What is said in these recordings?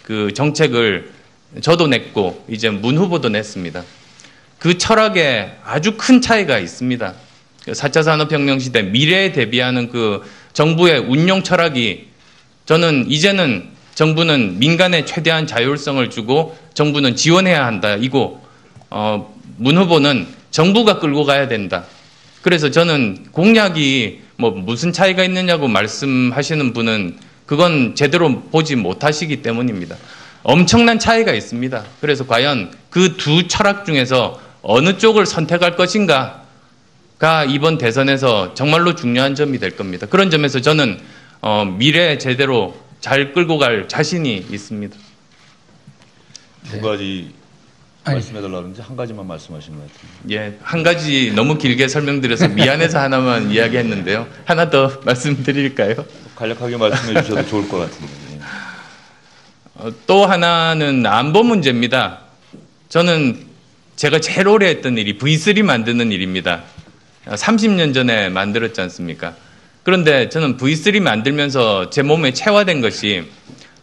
그 정책을 저도 냈고 이제 문 후보도 냈습니다. 그 철학에 아주 큰 차이가 있습니다. 4차 산업혁명 시대 미래에 대비하는 그 정부의 운용 철학이 저는 이제는 정부는 민간에 최대한 자율성을 주고 정부는 지원해야 한다. 이고 문 후보는 정부가 끌고 가야 된다. 그래서 저는 공약이 뭐 무슨 차이가 있느냐고 말씀하시는 분은 그건 제대로 보지 못하시기 때문입니다. 엄청난 차이가 있습니다. 그래서 과연 그 두 철학 중에서 어느 쪽을 선택할 것인가가 이번 대선에서 정말로 중요한 점이 될 겁니다. 그런 점에서 저는 미래에 제대로 잘 끌고 갈 자신이 있습니다. 두 가지 말씀해달라는데 한 가지만 말씀하시는 것 같아요. 예, 한 가지 너무 길게 설명드려서 미안해서 하나만 이야기했는데요. 하나 더 말씀드릴까요? 간략하게 말씀해 주셔도 좋을 것 같은데. 또 하나는 안보 문제입니다. 저는 제가 제일 오래 했던 일이 V3 만드는 일입니다. 30년 전에 만들었지 않습니까? 그런데 저는 V3 만들면서 제 몸에 체화된 것이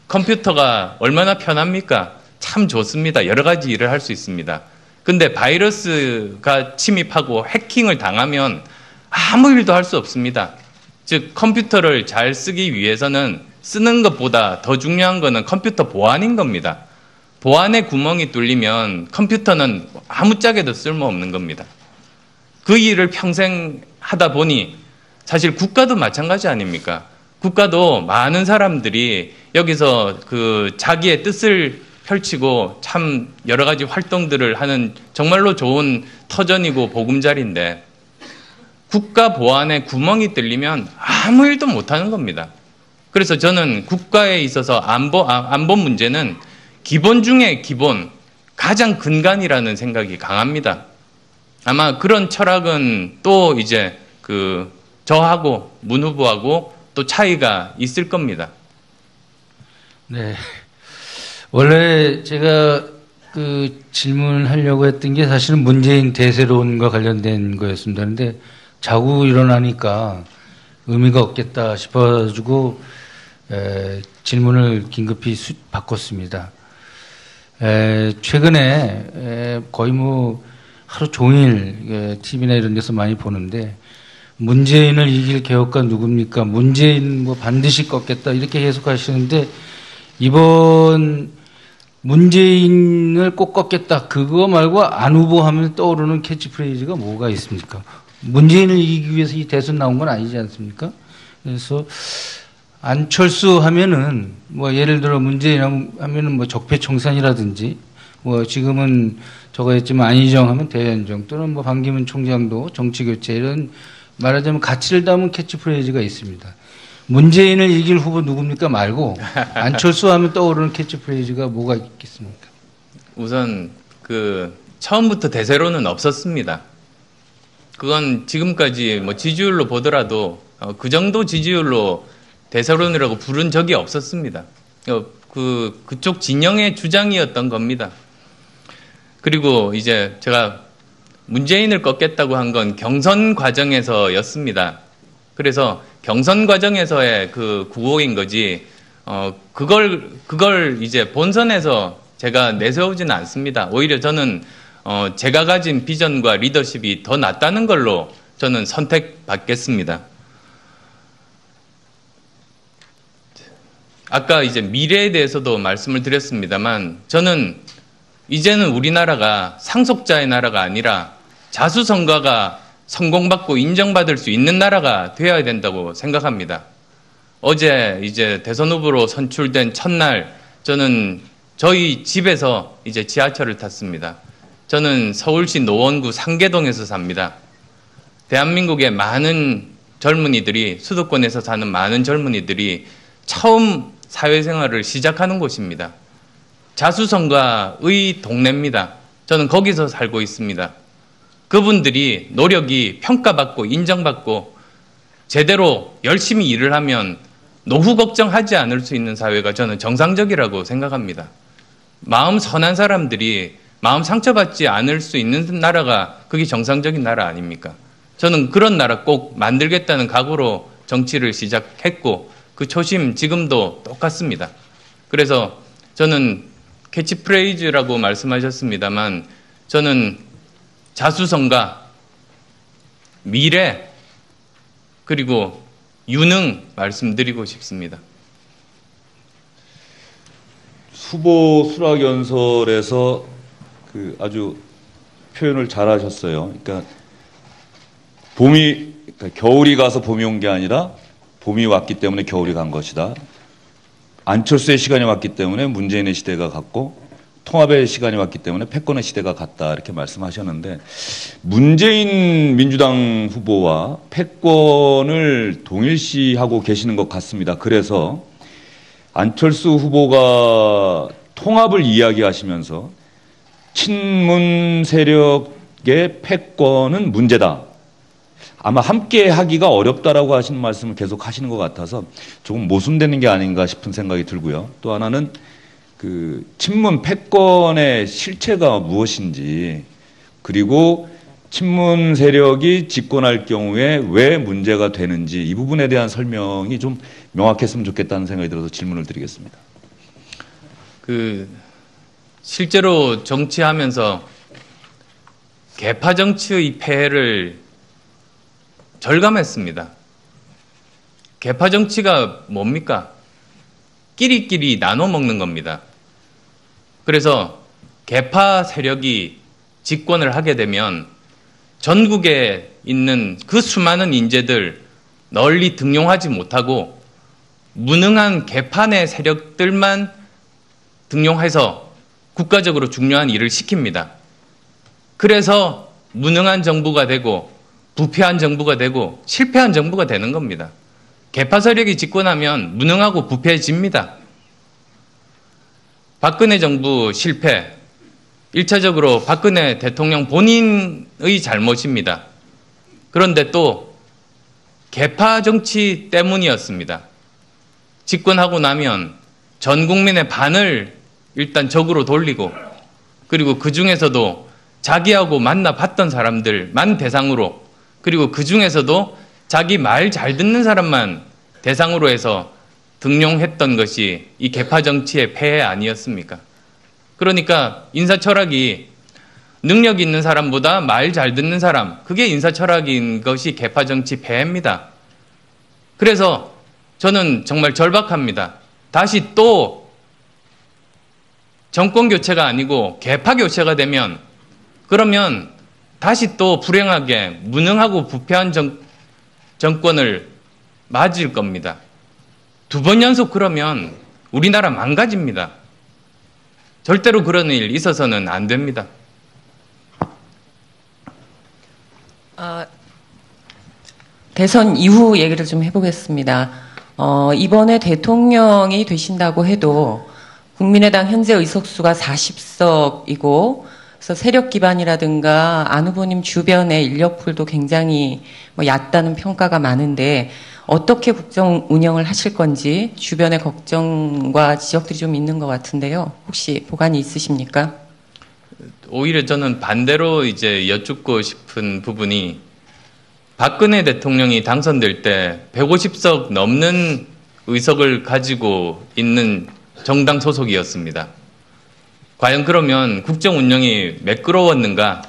컴퓨터가 얼마나 편합니까? 참 좋습니다. 여러 가지 일을 할 수 있습니다. 근데 바이러스가 침입하고 해킹을 당하면 아무 일도 할 수 없습니다. 즉 컴퓨터를 잘 쓰기 위해서는 쓰는 것보다 더 중요한 것은 컴퓨터 보안인 겁니다. 보안의 구멍이 뚫리면 컴퓨터는 아무짝에도 쓸모없는 겁니다. 그 일을 평생 하다 보니 사실 국가도 마찬가지 아닙니까? 국가도 많은 사람들이 여기서 그 자기의 뜻을 펼치고 참 여러 가지 활동들을 하는 정말로 좋은 터전이고 보금자리인데 국가 보안에 구멍이 뚫리면 아무 일도 못하는 겁니다. 그래서 저는 국가에 있어서 안보 문제는 기본 중에 기본, 가장 근간이라는 생각이 강합니다. 아마 그런 철학은 또 이제 저하고 문 후보하고 또 차이가 있을 겁니다. 네. 원래 제가 그 질문하려고 했던 게 사실은 문재인 대세론과 관련된 거였습니다. 그런데 자고 일어나니까 의미가 없겠다 싶어가지고 질문을 긴급히 바꿨습니다. 최근에 거의 뭐 하루 종일 TV나 이런 데서 많이 보는데 문재인을 이길 개혁가 누굽니까? 문재인 뭐 반드시 꺾겠다 이렇게 해석하시는데 이번 문재인을 꼭 꺾겠다 그거 말고 안 후보하면 떠오르는 캐치프레이즈가 뭐가 있습니까? 문재인을 이기기 위해서 이 대선 나온 건 아니지 않습니까? 그래서 안철수 하면은 뭐 예를 들어 문재인 하면은 뭐 적폐청산이라든지 뭐 지금은 저거 했지만 안희정 하면 대연정 또는 뭐 반기문 총장도 정치교체 이런 말하자면 가치를 담은 캐치프레이즈가 있습니다. 문재인을 이길 후보 누굽니까 말고 안철수 하면 떠오르는 캐치프레이즈가 뭐가 있겠습니까? 우선 처음부터 대세로는 없었습니다. 그건 지금까지 뭐 지지율로 보더라도 그 정도 지지율로 대세론이라고 부른 적이 없었습니다. 그쪽 진영의 주장이었던 겁니다. 그리고 이제 제가 문재인을 꺾겠다고 한 건 경선 과정에서였습니다. 그래서 경선 과정에서의 그 구호인 거지, 그걸 이제 본선에서 제가 내세우지는 않습니다. 오히려 저는, 제가 가진 비전과 리더십이 더 낫다는 걸로 저는 선택받겠습니다. 아까 이제 미래에 대해서도 말씀을 드렸습니다만, 저는 이제는 우리나라가 상속자의 나라가 아니라 자수성가가 성공받고 인정받을 수 있는 나라가 되어야 된다고 생각합니다. 어제 이제 대선 후보로 선출된 첫날 저는 저희 집에서 이제 지하철을 탔습니다. 저는 서울시 노원구 상계동에서 삽니다. 대한민국의 많은 젊은이들이, 수도권에서 사는 많은 젊은이들이 처음 사회생활을 시작하는 곳입니다. 자수성가의 동네입니다. 저는 거기서 살고 있습니다. 그분들이 노력이 평가받고 인정받고 제대로 열심히 일을 하면 노후 걱정하지 않을 수 있는 사회가 저는 정상적이라고 생각합니다. 마음 선한 사람들이 마음 상처받지 않을 수 있는 나라가 그게 정상적인 나라 아닙니까? 저는 그런 나라 꼭 만들겠다는 각오로 정치를 시작했고 그 초심 지금도 똑같습니다. 그래서 저는 캐치프레이즈라고 말씀하셨습니다만 저는 자수성가, 미래, 그리고 유능 말씀드리고 싶습니다. 후보 수락연설에서 그 아주 표현을 잘하셨어요. 그러니까 겨울이 가서 봄이 온 게 아니라 봄이 왔기 때문에 겨울이 간 것이다. 안철수의 시간이 왔기 때문에 문재인의 시대가 갔고 통합의 시간이 왔기 때문에 패권의 시대가 갔다 이렇게 말씀하셨는데 문재인 민주당 후보와 패권을 동일시하고 계시는 것 같습니다. 그래서 안철수 후보가 통합을 이야기하시면서 친문 세력의 패권은 문제다. 아마 함께 하기가 어렵다라고 하시는 말씀을 계속 하시는 것 같아서 조금 모순되는 게 아닌가 싶은 생각이 들고요. 또 하나는 그 친문 패권의 실체가 무엇인지 그리고 친문 세력이 집권할 경우에 왜 문제가 되는지 이 부분에 대한 설명이 좀 명확했으면 좋겠다는 생각이 들어서 질문을 드리겠습니다. 실제로 정치하면서 개파 정치의 폐해를 절감했습니다. 개파 정치가 뭡니까? 끼리끼리 나눠 먹는 겁니다. 그래서 개파 세력이 집권을 하게 되면 전국에 있는 그 수많은 인재들 널리 등용하지 못하고 무능한 개파 내 세력들만 등용해서 국가적으로 중요한 일을 시킵니다. 그래서 무능한 정부가 되고 부패한 정부가 되고 실패한 정부가 되는 겁니다. 개파 세력이 집권하면 무능하고 부패해집니다. 박근혜 정부 실패, 1차적으로 박근혜 대통령 본인의 잘못입니다. 그런데 또 개파 정치 때문이었습니다. 집권하고 나면 전 국민의 반을 일단 적으로 돌리고 그리고 그 중에서도 자기하고 만나 봤던 사람들만 대상으로 그리고 그 중에서도 자기 말 잘 듣는 사람만 대상으로 해서 등용했던 것이 이 개파 정치의 폐해 아니었습니까? 그러니까 인사 철학이 능력 있는 사람보다 말 잘 듣는 사람, 그게 인사 철학인 것이 개파 정치 폐해입니다. 그래서 저는 정말 절박합니다. 다시 또 정권 교체가 아니고 개파 교체가 되면 그러면 다시 또 불행하게 무능하고 부패한 정권을 맞을 겁니다. 2번 연속 그러면 우리나라 망가집니다. 절대로 그런 일 있어서는 안 됩니다. 대선 이후 얘기를 좀 해보겠습니다. 이번에 대통령이 되신다고 해도 국민의당 현재 의석수가 40석이고 그래서 세력 기반이라든가 안 후보님 주변의 인력풀도 굉장히 얕다는 평가가 많은데 어떻게 국정 운영을 하실 건지 주변의 걱정과 지적들이 좀 있는 것 같은데요. 혹시 보관이 있으십니까? 오히려 저는 반대로 이제 여쭙고 싶은 부분이 박근혜 대통령이 당선될 때 150석 넘는 의석을 가지고 있는 정당 소속이었습니다. 과연 그러면 국정 운영이 매끄러웠는가?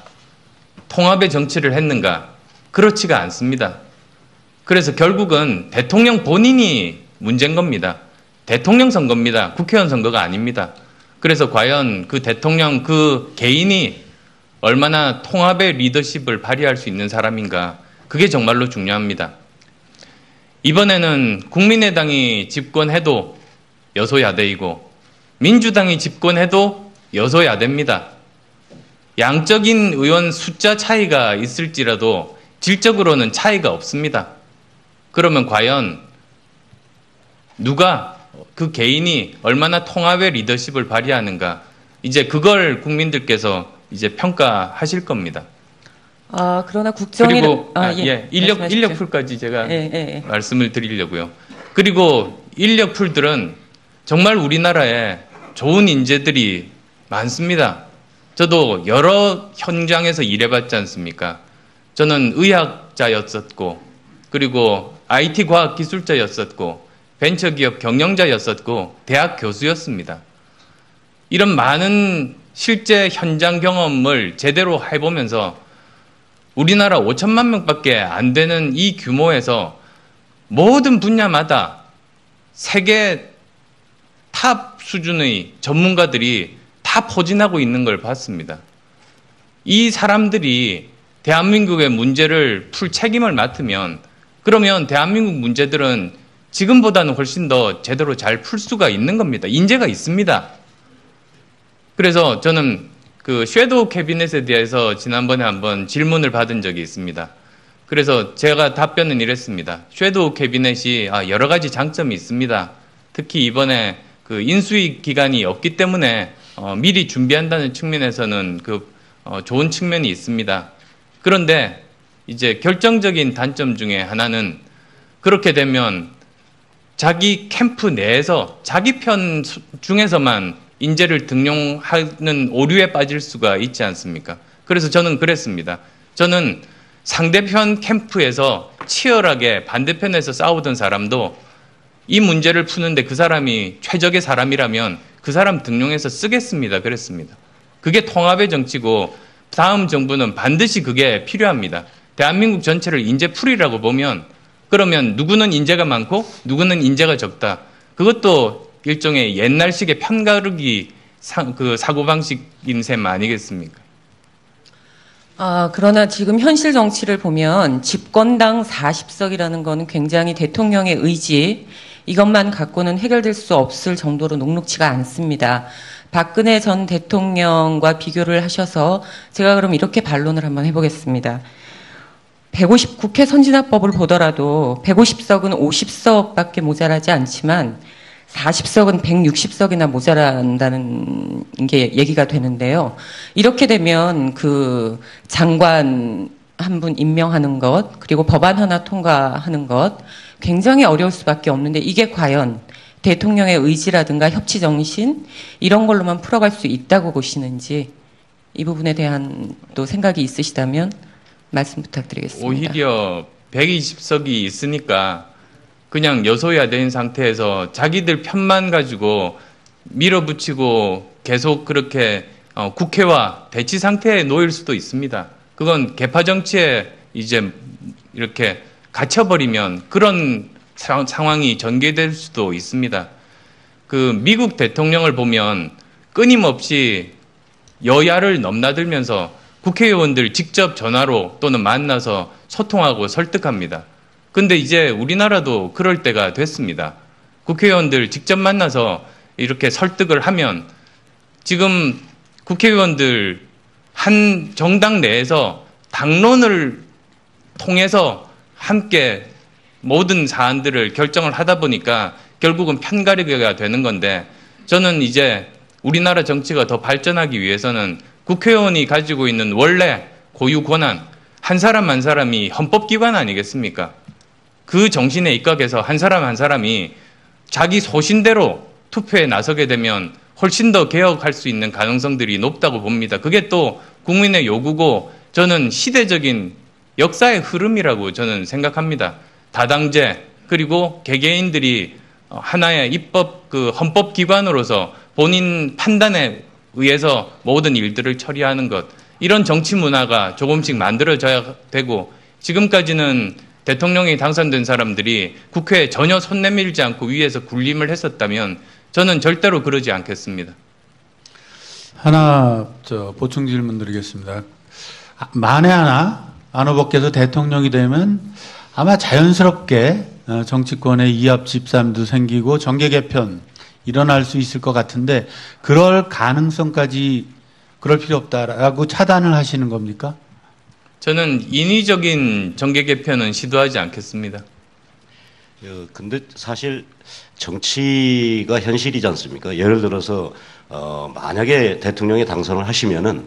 통합의 정치를 했는가? 그렇지가 않습니다. 그래서 결국은 대통령 본인이 문제인 겁니다. 대통령 선거입니다. 국회의원 선거가 아닙니다. 그래서 과연 그 대통령 그 개인이 얼마나 통합의 리더십을 발휘할 수 있는 사람인가? 그게 정말로 중요합니다. 이번에는 국민의당이 집권해도 여소야대이고 민주당이 집권해도 여소야대입니다. 양적인 의원 숫자 차이가 있을지라도 질적으로는 차이가 없습니다. 그러면 과연 누가 그 개인이 얼마나 통합의 리더십을 발휘하는가 이제 그걸 국민들께서 이제 평가하실 겁니다. 그러나 국정이 그리고 인력풀까지 제가 말씀을 드리려고요. 그리고 인력풀들은 정말 우리나라에 좋은 인재들이 많습니다. 저도 여러 현장에서 일해봤지 않습니까? 저는 의학자였었고 그리고 IT 과학기술자였었고 벤처기업 경영자였었고 대학 교수였습니다. 이런 많은 실제 현장 경험을 제대로 해보면서 우리나라 5천만 명밖에 안 되는 이 규모에서 모든 분야마다 세계 탑 수준의 전문가들이 다 포진하고 있는 걸 봤습니다. 이 사람들이 대한민국의 문제를 풀 책임을 맡으면 그러면 대한민국 문제들은 지금보다는 훨씬 더 제대로 잘 풀 수가 있는 겁니다. 인재가 있습니다. 그래서 저는 그 섀도우 캐비넷에 대해서 지난번에 한번 질문을 받은 적이 있습니다. 그래서 제가 답변은 이랬습니다. 섀도우 캐비넷이 여러 가지 장점이 있습니다. 특히 이번에 그 인수위 기간이 없기 때문에 미리 준비한다는 측면에서는 좋은 측면이 있습니다. 그런데 이제 결정적인 단점 중에 하나는 그렇게 되면 자기 캠프 내에서 자기 편 중에서만 인재를 등용하는 오류에 빠질 수가 있지 않습니까? 그래서 저는 그랬습니다. 저는 상대편 캠프에서 치열하게 반대편에서 싸우던 사람도 이 문제를 푸는데 그 사람이 최적의 사람이라면 그 사람 등용해서 쓰겠습니다. 그랬습니다. 그게 통합의 정치고 다음 정부는 반드시 그게 필요합니다. 대한민국 전체를 인재풀이라고 보면 그러면 누구는 인재가 많고 누구는 인재가 적다. 그것도 일종의 옛날식의 편가르기 사고방식인 셈 아니겠습니까? 그러나 지금 현실 정치를 보면 집권당 40석이라는 거는 굉장히 대통령의 의지, 이것만 갖고는 해결될 수 없을 정도로 녹록치가 않습니다. 박근혜 전 대통령과 비교를 하셔서 제가 그럼 이렇게 반론을 한번 해보겠습니다. 국회 선진화법을 보더라도 150석은 50석밖에 모자라지 않지만 40석은 160석이나 모자란다는 게 얘기가 되는데요. 이렇게 되면 그 장관 한 분 임명하는 것, 그리고 법안 하나 통과하는 것 굉장히 어려울 수밖에 없는데 이게 과연 대통령의 의지라든가 협치 정신 이런 걸로만 풀어갈 수 있다고 보시는지 이 부분에 대한 또 생각이 있으시다면 말씀 부탁드리겠습니다. 오히려 120석이 있으니까 그냥 여소야대인 상태에서 자기들 편만 가지고 밀어붙이고 계속 그렇게 국회와 대치 상태에 놓일 수도 있습니다. 그건 개파 정치에 이제 이렇게 갇혀버리면 그런 상황이 전개될 수도 있습니다. 그 미국 대통령을 보면 끊임없이 여야를 넘나들면서 국회의원들 직접 전화로 또는 만나서 소통하고 설득합니다. 근데 이제 우리나라도 그럴 때가 됐습니다. 국회의원들 직접 만나서 이렇게 설득을 하면 지금 국회의원들 한 정당 내에서 당론을 통해서 함께 모든 사안들을 결정을 하다 보니까 결국은 편가르기가 되는 건데 저는 이제 우리나라 정치가 더 발전하기 위해서는 국회의원이 가지고 있는 원래 고유 권한 한 사람 한 사람이 헌법기관 아니겠습니까? 그 정신에 입각해서 한 사람 한 사람이 자기 소신대로 투표에 나서게 되면 훨씬 더 개혁할 수 있는 가능성들이 높다고 봅니다. 그게 또 국민의 요구고 저는 시대적인 역사의 흐름이라고 저는 생각합니다. 다당제 그리고 개개인들이 하나의 헌법기관으로서 본인 판단에 의해서 모든 일들을 처리하는 것 이런 정치 문화가 조금씩 만들어져야 되고 지금까지는 대통령이 당선된 사람들이 국회에 전혀 손 내밀지 않고 위에서 군림을 했었다면 저는 절대로 그러지 않겠습니다. 하나 보충 질문 드리겠습니다. 만에 하나 안 후보께서 대통령이 되면 아마 자연스럽게 정치권의 이합 집산도 생기고 정계 개편 일어날 수 있을 것 같은데 그럴 가능성까지 그럴 필요 없다라고 차단을 하시는 겁니까? 저는 인위적인 정계 개편은 시도하지 않겠습니다. 근데 사실 정치가 현실이지 않습니까? 예를 들어서 만약에 대통령이 당선을 하시면은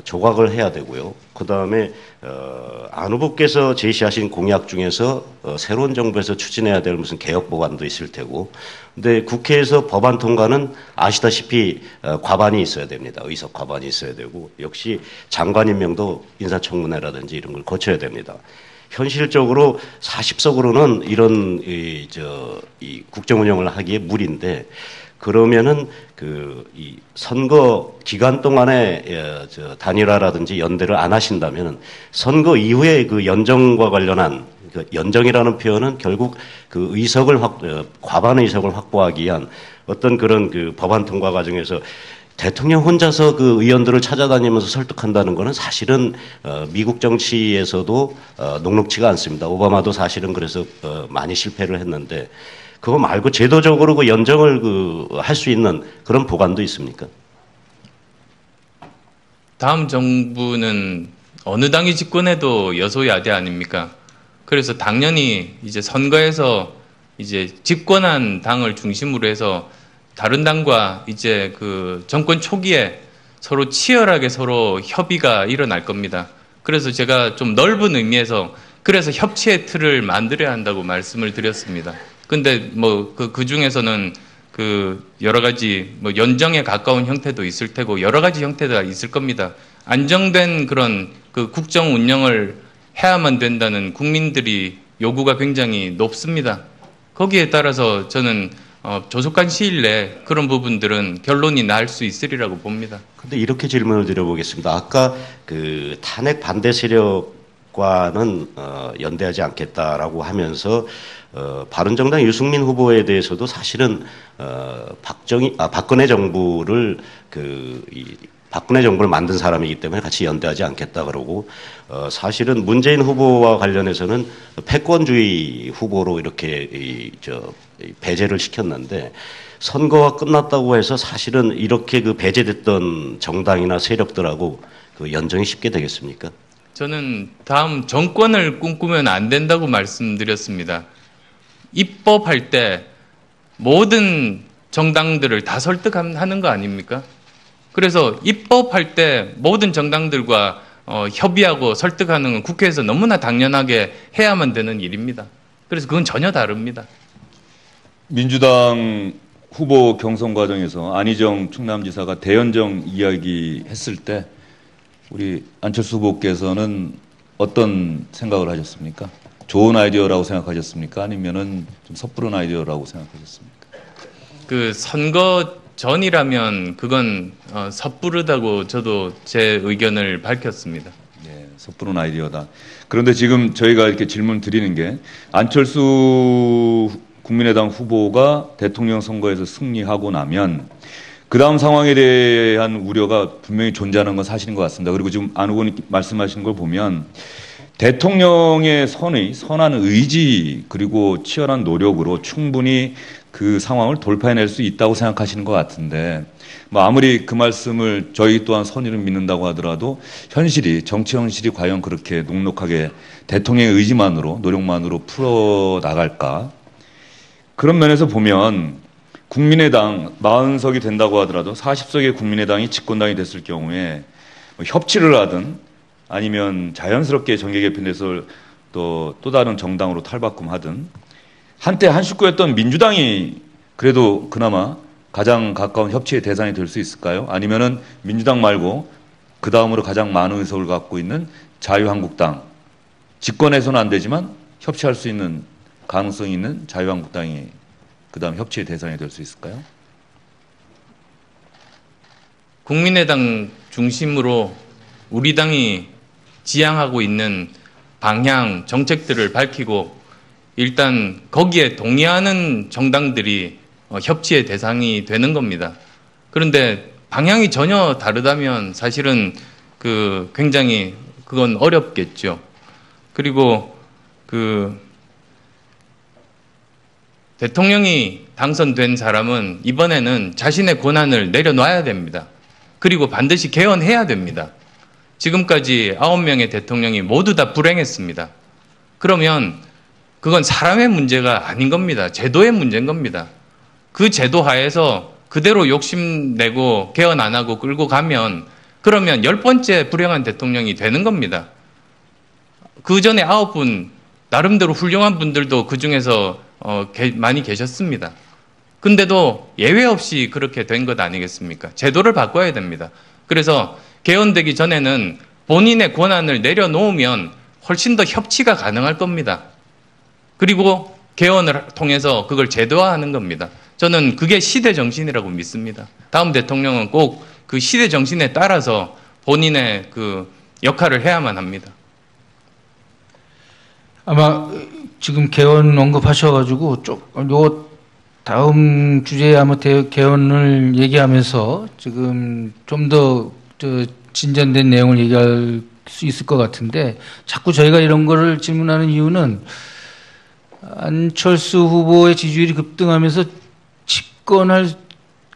조각을 해야 되고요. 그 다음에 안 후보께서 제시하신 공약 중에서 새로운 정부에서 추진해야 될 무슨 개혁 법안도 있을 테고, 근데 국회에서 법안 통과는 아시다시피 과반이 있어야 됩니다. 의석 과반이 있어야 되고, 역시 장관 임명도 인사청문회라든지 이런 걸 거쳐야 됩니다. 현실적으로 40석으로는 이런 이 국정 운영을 하기에 무리인데. 그러면은 이 선거 기간 동안에 단일화라든지 연대를 안 하신다면은 선거 이후에 그 연정과 관련한 그 연정이라는 표현은 결국 그 과반 의석을 확보하기 위한 어떤 그런 그 법안 통과 과정에서 대통령 혼자서 그 의원들을 찾아다니면서 설득한다는 것은 사실은 미국 정치에서도 녹록지가 않습니다. 오바마도 사실은 그래서 많이 실패를 했는데 그거 말고 제도적으로 그 연정을 할 수 있는 그런 보관도 있습니까? 다음 정부는 어느 당이 집권해도 여소야대 아닙니까? 그래서 당연히 이제 선거에서 이제 집권한 당을 중심으로 해서 다른 당과 이제 그 정권 초기에 서로 치열하게 서로 협의가 일어날 겁니다. 그래서 제가 좀 넓은 의미에서 그래서 협치의 틀을 만들어야 한다고 말씀을 드렸습니다. 근데 뭐 그 중에서는 그 여러 가지 뭐 연정에 가까운 형태도 있을 테고 여러 가지 형태가 있을 겁니다. 안정된 그런 그 국정 운영을 해야만 된다는 국민들이 요구가 굉장히 높습니다. 거기에 따라서 저는 조속한 시일 내에 그런 부분들은 결론이 날 수 있으리라고 봅니다. 근데 이렇게 질문을 드려보겠습니다. 아까 그 탄핵 반대 세력과는 연대하지 않겠다라고 하면서 바른정당 유승민 후보에 대해서도 사실은 박근혜 정부를 박근혜 정부를 만든 사람이기 때문에 같이 연대하지 않겠다 그러고 사실은 문재인 후보와 관련해서는 패권주의 후보로 이렇게 배제를 시켰는데 선거가 끝났다고 해서 사실은 이렇게 그 배제됐던 정당이나 세력들하고 그 연정이 쉽게 되겠습니까? 저는 다음 정권을 꿈꾸면 안 된다고 말씀드렸습니다. 입법할 때 모든 정당들을 다 설득하는 거 아닙니까? 그래서 입법할 때 모든 정당들과 협의하고 설득하는 건 국회에서 너무나 당연하게 해야만 되는 일입니다. 그래서 그건 전혀 다릅니다. 민주당 후보 경선 과정에서 안희정 충남지사가 대연정 이야기했을 때 우리 안철수 후보께서는 어떤 생각을 하셨습니까? 좋은 아이디어라고 생각하셨습니까? 아니면은 좀 섣부른 아이디어라고 생각하셨습니까? 그 선거 전이라면 그건 섣부르다고 저도 제 의견을 밝혔습니다. 네, 섣부른 아이디어다. 그런데 지금 저희가 이렇게 질문 드리는 게 안철수 국민의당 후보가 대통령 선거에서 승리하고 나면 그 다음 상황에 대한 우려가 분명히 존재하는 건 사실인 것 같습니다. 그리고 지금 안 후보님 말씀하시는 걸 보면 대통령의 선한 의지 그리고 치열한 노력으로 충분히 그 상황을 돌파해낼 수 있다고 생각하시는 것 같은데 뭐 아무리 그 말씀을 저희 또한 선의를 믿는다고 하더라도 정치 현실이 과연 그렇게 녹록하게 대통령의 의지만으로 노력만으로 풀어나갈까? 그런 면에서 보면 국민의당 40석이 된다고 하더라도 40석의 국민의당이 집권당이 됐을 경우에 뭐 협치를 하든 아니면 자연스럽게 정계 개편돼서 또 다른 정당으로 탈바꿈하든 한때 한 식구였던 민주당이 그래도 그나마 가장 가까운 협치의 대상이 될 수 있을까요? 아니면은 민주당 말고 그 다음으로 가장 많은 의석을 갖고 있는 자유한국당 집권해서는 안 되지만 협치할 수 있는 가능성이 있는 자유한국당이 그 다음 협치의 대상이 될 수 있을까요? 국민의당 중심으로 우리 당이 지향하고 있는 방향, 정책들을 밝히고 일단 거기에 동의하는 정당들이 협치의 대상이 되는 겁니다. 그런데 방향이 전혀 다르다면 사실은 굉장히 그건 어렵겠죠. 그리고 대통령이 당선된 사람은 이번에는 자신의 권한을 내려놔야 됩니다. 그리고 반드시 개헌해야 됩니다. 지금까지 9명의 대통령이 모두 다 불행했습니다. 그러면 그건 사람의 문제가 아닌 겁니다. 제도의 문제인 겁니다. 그 제도 하에서 그대로 욕심내고 개헌 안 하고 끌고 가면 그러면 10번째 불행한 대통령이 되는 겁니다. 그 전에 9분 나름대로 훌륭한 분들도 그 중에서 많이 계셨습니다. 근데도 예외 없이 그렇게 된 것 아니겠습니까? 제도를 바꿔야 됩니다. 그래서 개헌되기 전에는 본인의 권한을 내려놓으면 훨씬 더 협치가 가능할 겁니다. 그리고 개헌을 통해서 그걸 제도화하는 겁니다. 저는 그게 시대 정신이라고 믿습니다. 다음 대통령은 꼭 그 시대 정신에 따라서 본인의 그 역할을 해야만 합니다. 아마 지금 개헌 언급하셔가지고 요 다음 주제에 아마 개헌을 얘기하면서 지금 좀 더 진전된 내용을 얘기할 수 있을 것 같은데 자꾸 저희가 이런 거를 질문하는 이유는 안철수 후보의 지지율이 급등하면서 집권할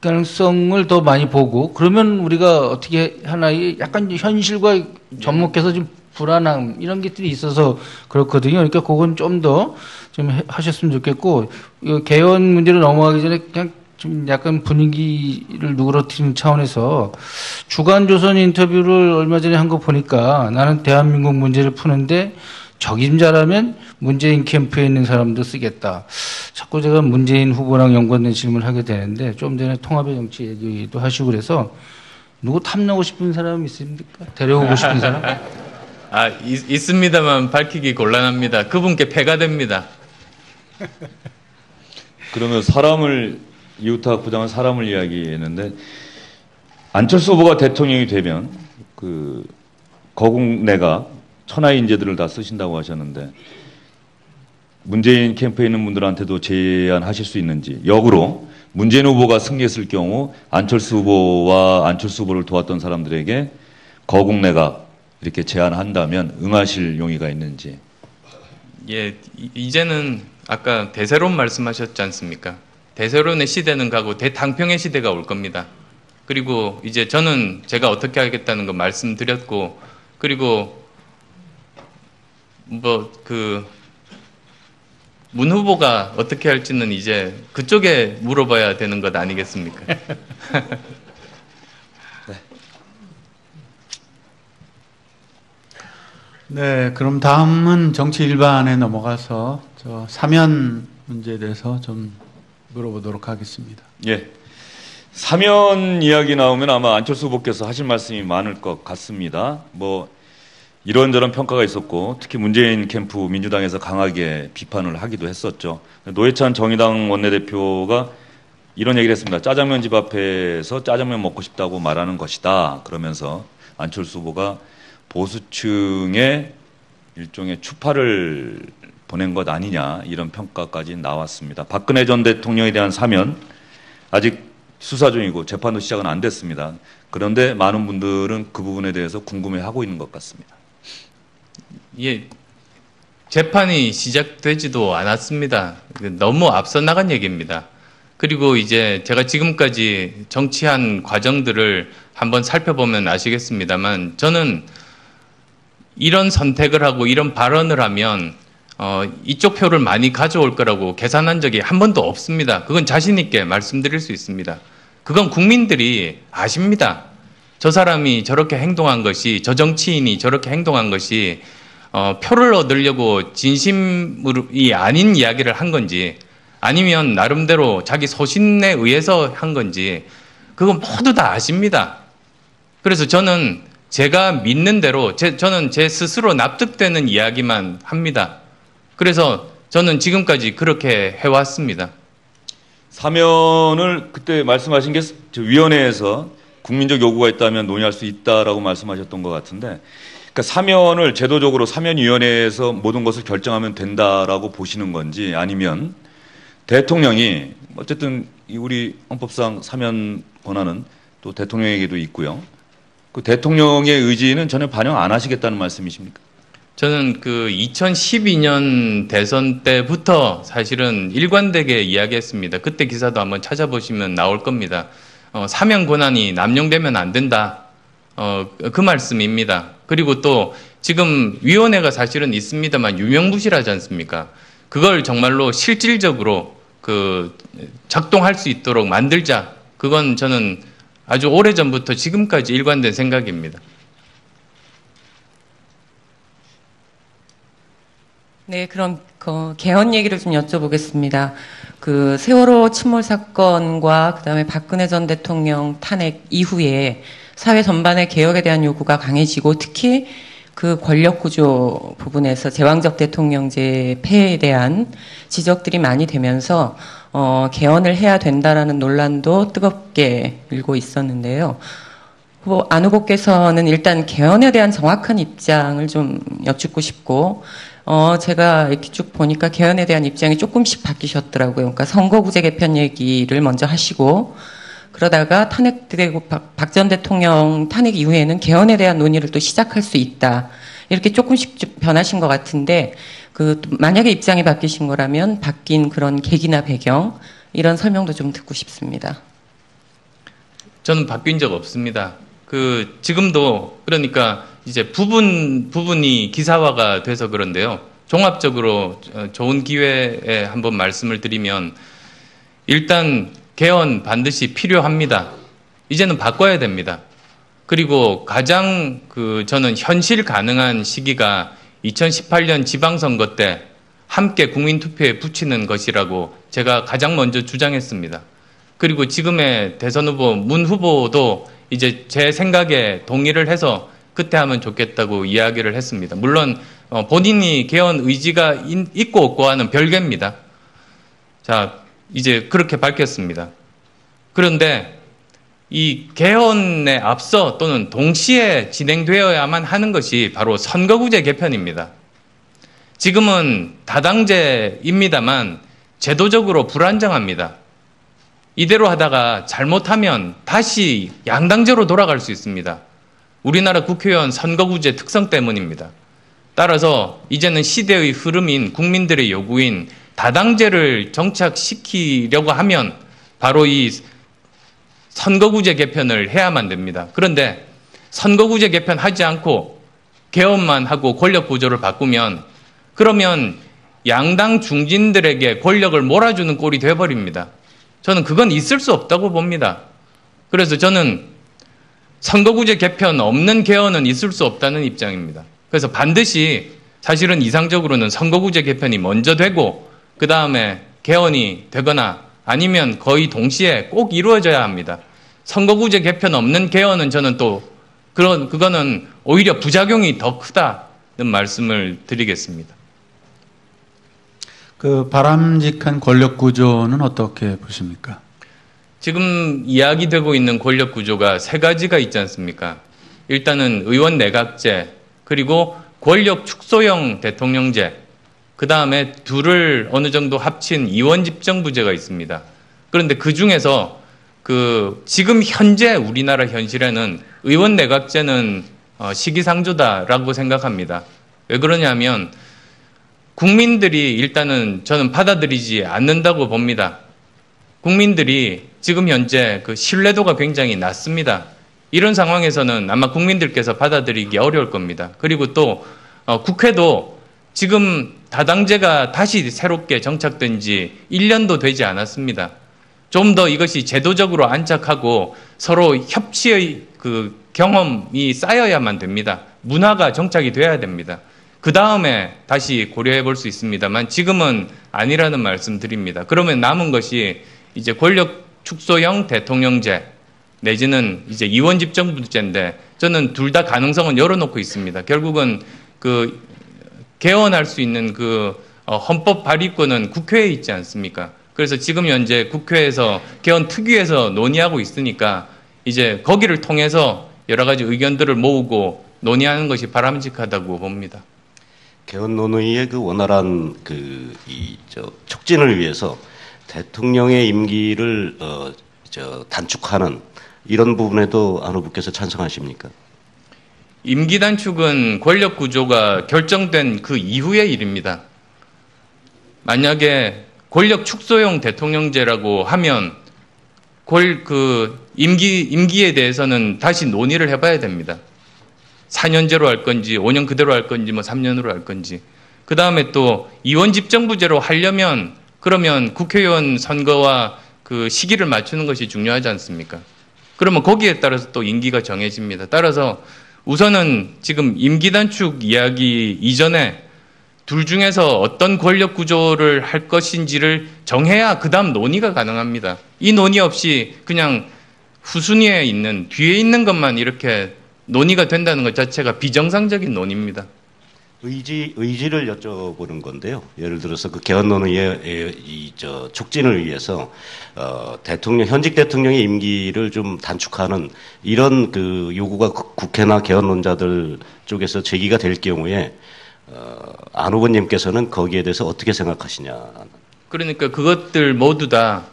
가능성을 더 많이 보고 그러면 우리가 어떻게 하나의 약간 현실과 접목해서 좀 불안함 이런 것들이 있어서 그렇거든요. 그러니까 그건 좀 더 좀 하셨으면 좋겠고 개헌 문제로 넘어가기 전에 그냥 좀 약간 분위기를 누그러뜨리는 차원에서 주간조선 인터뷰를 얼마 전에 한 거 보니까 나는 대한민국 문제를 푸는데 적임자라면 문재인 캠프에 있는 사람도 쓰겠다. 자꾸 제가 문재인 후보랑 연관된 질문을 하게 되는데 좀 전에 통합의 정치 얘기도 하시고 그래서 누구 탐나고 싶은 사람 있습니까? 데려오고 싶은 사람? 있습니다만 밝히기 곤란합니다. 그분께 폐가 됩니다. 그러면 이우탁 부장은 사람을 이야기했는데 안철수 후보가 대통령이 되면 그 거국내각 천하의 인재들을 다 쓰신다고 하셨는데 문재인 캠프에 있는 분들한테도 제안하실 수 있는지 역으로 문재인 후보가 승리했을 경우 안철수 후보와 안철수 후보를 도왔던 사람들에게 거국내각 이렇게 제안한다면 응하실 용의가 있는지. 예, 이제는 아까 대세론 말씀하셨지 않습니까? 대세론의 시대는 가고 대탕평의 시대가 올 겁니다. 그리고 이제 저는 제가 어떻게 하겠다는 거 말씀드렸고, 그리고 문 후보가 어떻게 할지는 이제 그쪽에 물어봐야 되는 것 아니겠습니까? 네, 그럼 다음은 정치 일반에 넘어가서 사면 문제에 대해서 좀 물어보도록 하겠습니다. 예. 사면 이야기 나오면 아마 안철수 후보께서 하실 말씀이 많을 것 같습니다. 뭐 이런저런 평가가 있었고 특히 문재인 캠프 민주당에서 강하게 비판을 하기도 했었죠. 노회찬 정의당 원내대표가 이런 얘기를 했습니다. 짜장면 집 앞에서 짜장면 먹고 싶다고 말하는 것이다. 그러면서 안철수 후보가 보수층에 일종의 추파를 보낸 것 아니냐 이런 평가까지 나왔습니다. 박근혜 전 대통령에 대한 사면 아직 수사 중이고 재판도 시작은 안 됐습니다. 그런데 많은 분들은 그 부분에 대해서 궁금해하고 있는 것 같습니다. 예, 재판이 시작되지도 않았습니다. 너무 앞서 나간 얘기입니다. 그리고 이제 제가 지금까지 정치한 과정들을 한번 살펴보면 아시겠습니다만 저는 이런 선택을 하고 이런 발언을 하면 이쪽 표를 많이 가져올 거라고 계산한 적이 한 번도 없습니다. 그건 자신 있게 말씀드릴 수 있습니다. 그건 국민들이 아십니다. 저 사람이 저렇게 행동한 것이, 저 정치인이 저렇게 행동한 것이 표를 얻으려고 진심이 아닌 이야기를 한 건지 아니면 나름대로 자기 소신에 의해서 한 건지 그건 모두 다 아십니다. 그래서 저는 제가 믿는 대로 저는 제 스스로 납득되는 이야기만 합니다. 그래서 저는 지금까지 그렇게 해왔습니다. 사면을 그때 말씀하신 게 위원회에서 국민적 요구가 있다면 논의할 수 있다라고 말씀하셨던 것 같은데, 그러니까 사면을 제도적으로 사면위원회에서 모든 것을 결정하면 된다라고 보시는 건지 아니면 대통령이 어쨌든 우리 헌법상 사면 권한은 또 대통령에게도 있고요. 그 대통령의 의지는 전혀 반영 안 하시겠다는 말씀이십니까? 저는 그 2012년 대선 때부터 사실은 일관되게 이야기했습니다. 그때 기사도 한번 찾아보시면 나올 겁니다. 사면 권한이 남용되면 안 된다. 그 말씀입니다. 그리고 또 지금 위원회가 사실은 있습니다만 유명무실하지 않습니까? 그걸 정말로 실질적으로 작동할 수 있도록 만들자. 그건 저는 아주 오래전부터 지금까지 일관된 생각입니다. 네, 그럼 개헌 얘기를 좀 여쭤보겠습니다. 세월호 침몰 사건과 그다음에 박근혜 전 대통령 탄핵 이후에 사회 전반의 개혁에 대한 요구가 강해지고 특히 그 권력 구조 부분에서 제왕적 대통령제 폐해에 대한 지적들이 많이 되면서 개헌을 해야 된다라는 논란도 뜨겁게 일고 있었는데요. 안 후보께서는 일단 개헌에 대한 정확한 입장을 좀 여쭙고 싶고, 제가 이렇게 쭉 보니까 개헌에 대한 입장이 조금씩 바뀌셨더라고요. 그러니까 선거구제 개편 얘기를 먼저 하시고, 그러다가 탄핵되고 박 전 대통령 탄핵 이후에는 개헌에 대한 논의를 또 시작할 수 있다. 이렇게 조금씩 좀 변하신 것 같은데, 만약에 입장이 바뀌신 거라면 바뀐 그런 계기나 배경, 이런 설명도 좀 듣고 싶습니다. 저는 바뀐 적 없습니다. 지금도 그러니까 이제 부분이 기사화가 돼서 그런데요. 종합적으로 좋은 기회에 한번 말씀을 드리면, 일단 개헌 반드시 필요합니다. 이제는 바꿔야 됩니다. 그리고 가장 저는 현실 가능한 시기가 2018년 지방선거 때 함께 국민투표에 붙이는 것이라고 제가 가장 먼저 주장했습니다. 그리고 지금의 대선 후보 문 후보도 이제 제 생각에 동의를 해서 그때 하면 좋겠다고 이야기를 했습니다. 물론 본인이 개헌 의지가 있고 없고와는 별개입니다. 자, 이제 그렇게 밝혔습니다. 그런데 이 개헌에 앞서 또는 동시에 진행되어야만 하는 것이 바로 선거구제 개편입니다. 지금은 다당제입니다만 제도적으로 불안정합니다. 이대로 하다가 잘못하면 다시 양당제로 돌아갈 수 있습니다. 우리나라 국회의원 선거구제 특성 때문입니다. 따라서 이제는 시대의 흐름인 국민들의 요구인 다당제를 정착시키려고 하면 바로 이 선거구제 개편을 해야만 됩니다. 그런데 선거구제 개편하지 않고 개헌만 하고 권력구조를 바꾸면 그러면 양당 중진들에게 권력을 몰아주는 꼴이 돼버립니다. 저는 그건 있을 수 없다고 봅니다. 그래서 저는 선거구제 개편 없는 개헌은 있을 수 없다는 입장입니다. 그래서 반드시 사실은 이상적으로는 선거구제 개편이 먼저 되고 그 다음에 개헌이 되거나 아니면 거의 동시에 꼭 이루어져야 합니다. 선거구제 개편 없는 개헌은 저는 또 그거는 오히려 부작용이 더 크다는 말씀을 드리겠습니다. 바람직한 권력 구조는 어떻게 보십니까? 지금 이야기되고 있는 권력 구조가 세 가지가 있지 않습니까? 일단은 의원 내각제, 그리고 권력 축소형 대통령제, 그 다음에 둘을 어느 정도 합친 이원 집정부제가 있습니다. 그런데 그 중에서 지금 현재 우리나라 현실에는 의원 내각제는 시기상조다라고 생각합니다. 왜 그러냐면 국민들이 일단은 저는 받아들이지 않는다고 봅니다. 국민들이 지금 현재 신뢰도가 굉장히 낮습니다. 이런 상황에서는 아마 국민들께서 받아들이기 어려울 겁니다. 그리고 또 국회도 지금 다당제가 다시 새롭게 정착된 지 1년도 되지 않았습니다. 좀 더 이것이 제도적으로 안착하고 서로 협치의 경험이 쌓여야만 됩니다. 문화가 정착이 돼야 됩니다. 그 다음에 다시 고려해 볼 수 있습니다만 지금은 아니라는 말씀 드립니다. 그러면 남은 것이 이제 권력 축소형 대통령제 내지는 이제 이원 집정부제인데 저는 둘 다 가능성은 열어놓고 있습니다. 결국은 개헌할 수 있는 헌법 발의권은 국회에 있지 않습니까? 그래서 지금 현재 국회에서 개헌 특위에서 논의하고 있으니까 이제 거기를 통해서 여러 가지 의견들을 모으고 논의하는 것이 바람직하다고 봅니다. 개헌 논의의 원활한 촉진을 위해서 대통령의 임기를 단축하는 이런 부분에도 안 후보께서 찬성하십니까? 임기 단축은 권력 구조가 결정된 그 이후의 일입니다. 만약에 권력 축소형 대통령제라고 하면 임기에 대해서는 다시 논의를 해봐야 됩니다. 4년제로 할 건지 5년 그대로 할 건지 3년으로 할 건지. 그 다음에 또 이원 집정부제로 하려면 그러면 국회의원 선거와 시기를 맞추는 것이 중요하지 않습니까? 그러면 거기에 따라서 또 임기가 정해집니다. 따라서 우선은 지금 임기 단축 이야기 이전에 둘 중에서 어떤 권력 구조를 할 것인지를 정해야 그 다음 논의가 가능합니다. 이 논의 없이 그냥 후순위에 있는 뒤에 있는 것만 이렇게 논의가 된다는 것 자체가 비정상적인 논의입니다. 의지를 여쭤보는 건데요. 예를 들어서 그 개헌론의 촉진을 위해서 현직 대통령의 임기를 좀 단축하는 이런 그 요구가 국회나 개헌론자들 쪽에서 제기가 될 경우에 안 후보님께서는 거기에 대해서 어떻게 생각하시냐? 그러니까 그것들 모두 다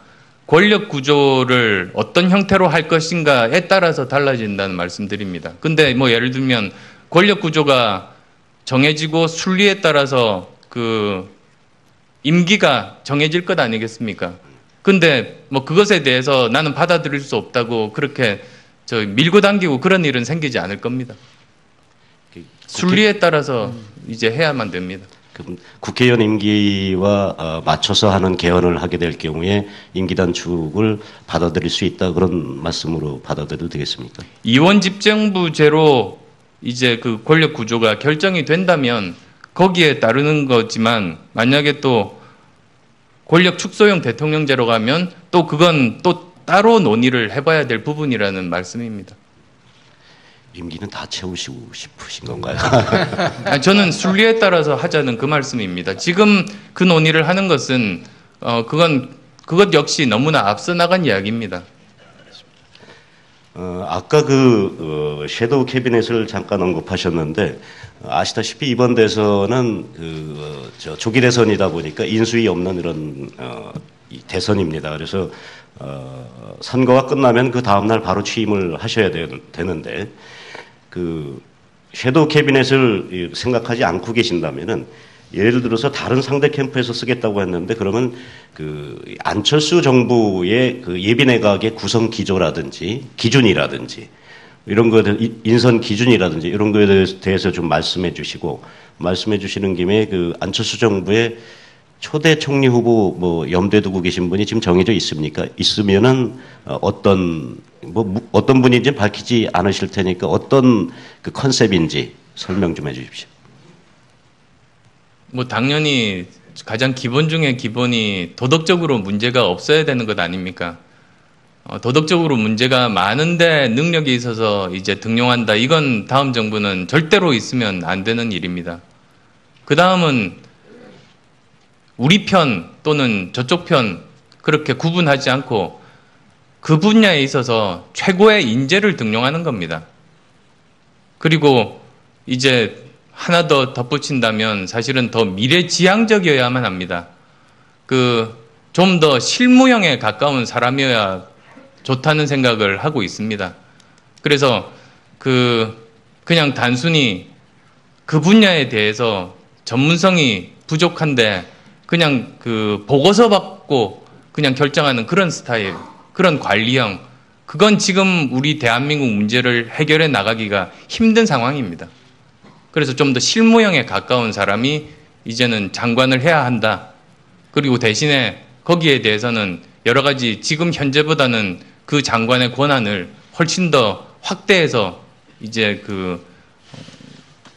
권력 구조를 어떤 형태로 할 것인가에 따라서 달라진다는 말씀드립니다. 근데 뭐 예를 들면 권력 구조가 정해지고 순리에 따라서 그 임기가 정해질 것 아니겠습니까? 근데 뭐 그것에 대해서 나는 받아들일 수 없다고 그렇게 밀고 당기고 그런 일은 생기지 않을 겁니다. 순리에 따라서 이제 해야만 됩니다. 그럼 국회의원 임기와 맞춰서 하는 개헌을 하게 될 경우에 임기 단축을 받아들일 수 있다 그런 말씀으로 받아들여도 되겠습니까? 이원 집정부제로 이제 그 권력 구조가 결정이 된다면 거기에 따르는 거지만 만약에 또 권력 축소형 대통령제로 가면 또 그건 또 따로 논의를 해봐야 될 부분이라는 말씀입니다. 임기는 다 채우시고 싶으신 건가요? 아니, 저는 순리에 따라서 하자는 그 말씀입니다. 지금 그 논의를 하는 것은 그것 역시 너무나 앞서 나간 이야기입니다. 아까 섀도우 캐비넷을 잠깐 언급하셨는데 아시다시피 이번 대선은 조기 대선이다 보니까 인수위 없는 이런 이 대선입니다. 그래서 선거가 끝나면 그 다음 날 바로 취임을 하셔야 되는데 그 섀도우 캐비넷을 생각하지 않고 계신다면은 예를 들어서 다른 상대 캠프에서 쓰겠다고 했는데 그러면 그 안철수 정부의 그 예비내각의 구성 기조라든지 기준이라든지 이런 거에 대해 인선 기준이라든지 이런 거에 대해서 좀 말씀해 주시고 말씀해 주시는 김에 그 안철수 정부의 초대 총리 후보 뭐 염두에 두고 계신 분이 지금 정해져 있습니까? 있으면은 어떤 분인지 밝히지 않으실 테니까 어떤 그 컨셉인지 설명 좀 해 주십시오. 뭐 당연히 가장 기본 중에 기본이 도덕적으로 문제가 없어야 되는 것 아닙니까? 도덕적으로 문제가 많은데 능력이 있어서 이제 등용한다. 이건 다음 정부는 절대로 있으면 안 되는 일입니다. 그 다음은 우리 편 또는 저쪽 편 그렇게 구분하지 않고 그 분야에 있어서 최고의 인재를 등용하는 겁니다. 그리고 이제 하나 더 덧붙인다면 사실은 더 미래지향적이어야만 합니다. 좀 더 실무형에 가까운 사람이어야 좋다는 생각을 하고 있습니다. 그래서 그냥 단순히 그 분야에 대해서 전문성이 부족한데 그냥 보고서 받고 그냥 결정하는 그런 스타일, 그런 관리형, 그건 지금 우리 대한민국 문제를 해결해 나가기가 힘든 상황입니다. 그래서 좀 더 실무형에 가까운 사람이 이제는 장관을 해야 한다. 그리고 대신에 거기에 대해서는 여러 가지 지금 현재보다는 그 장관의 권한을 훨씬 더 확대해서 이제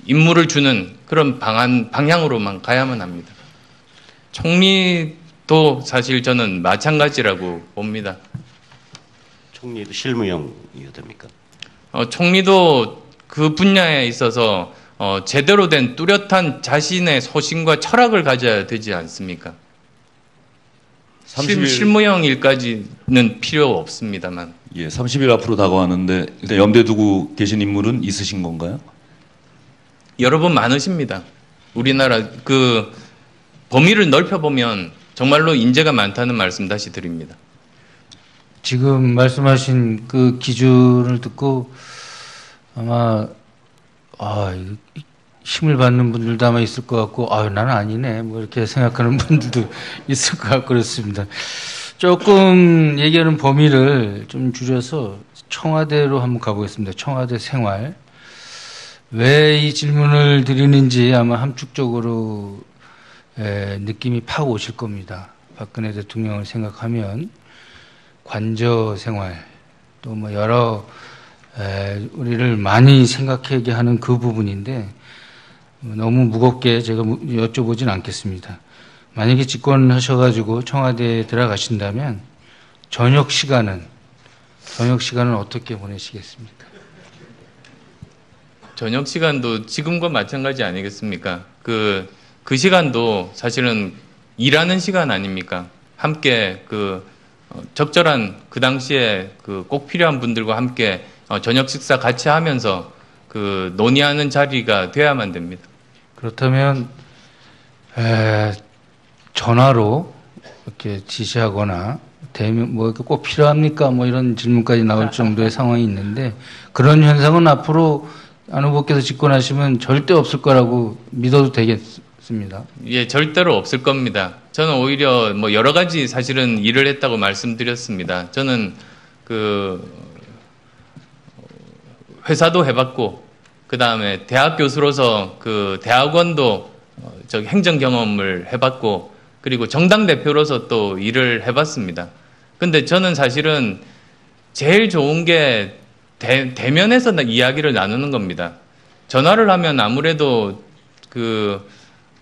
임무를 주는 그런 방향으로만 가야만 합니다. 총리도 사실 저는 마찬가지라고 봅니다. 총리도 실무형이어야 됩니까? 총리도 그 분야에 있어서 제대로 된 뚜렷한 자신의 소신과 철학을 가져야 되지 않습니까? 실무형 일까지는 필요 없습니다만. 예, 30일 앞으로 다가왔는데 일단 염두에 두고 계신 인물은 있으신 건가요? 여러 번 많으십니다. 우리나라 범위를 넓혀보면 정말로 인재가 많다는 말씀 다시 드립니다. 지금 말씀하신 그 기준을 듣고 아마 힘을 받는 분들도 아마 있을 것 같고 나는 아니네 뭐 이렇게 생각하는 분들도 있을 것 같고 그렇습니다. 조금 얘기하는 범위를 좀 줄여서 청와대로 한번 가보겠습니다. 청와대 생활. 왜 이 질문을 드리는지 아마 함축적으로 느낌이 팍 오실 겁니다. 박근혜 대통령을 생각하면 관저 생활 또 뭐 여러 우리를 많이 생각하게 하는 그 부분인데 너무 무겁게 제가 여쭤보진 않겠습니다. 만약에 집권하셔가지고 청와대에 들어가신다면 저녁 시간은 어떻게 보내시겠습니까? 저녁 시간도 지금과 마찬가지 아니겠습니까? 그 시간도 사실은 일하는 시간 아닙니까? 함께 적절한 그 당시에 꼭 필요한 분들과 함께 저녁 식사 같이 하면서 논의하는 자리가 돼야만 됩니다. 그렇다면 전화로 이렇게 지시하거나 대면 뭐 이렇게 꼭 필요합니까? 뭐 이런 질문까지 나올 정도의 상황이 있는데 그런 현상은 앞으로 안 후보께서 집권하시면 절대 없을 거라고 믿어도 되겠습니다. 예, 절대로 없을 겁니다. 저는 오히려 뭐 여러 가지 사실은 일을 했다고 말씀드렸습니다. 저는 회사도 해봤고, 그 다음에 대학 교수로서 대학원도 행정 경험을 해봤고, 그리고 정당 대표로서 또 일을 해봤습니다. 근데 저는 사실은 제일 좋은 게 대면에서 이야기를 나누는 겁니다. 전화를 하면 아무래도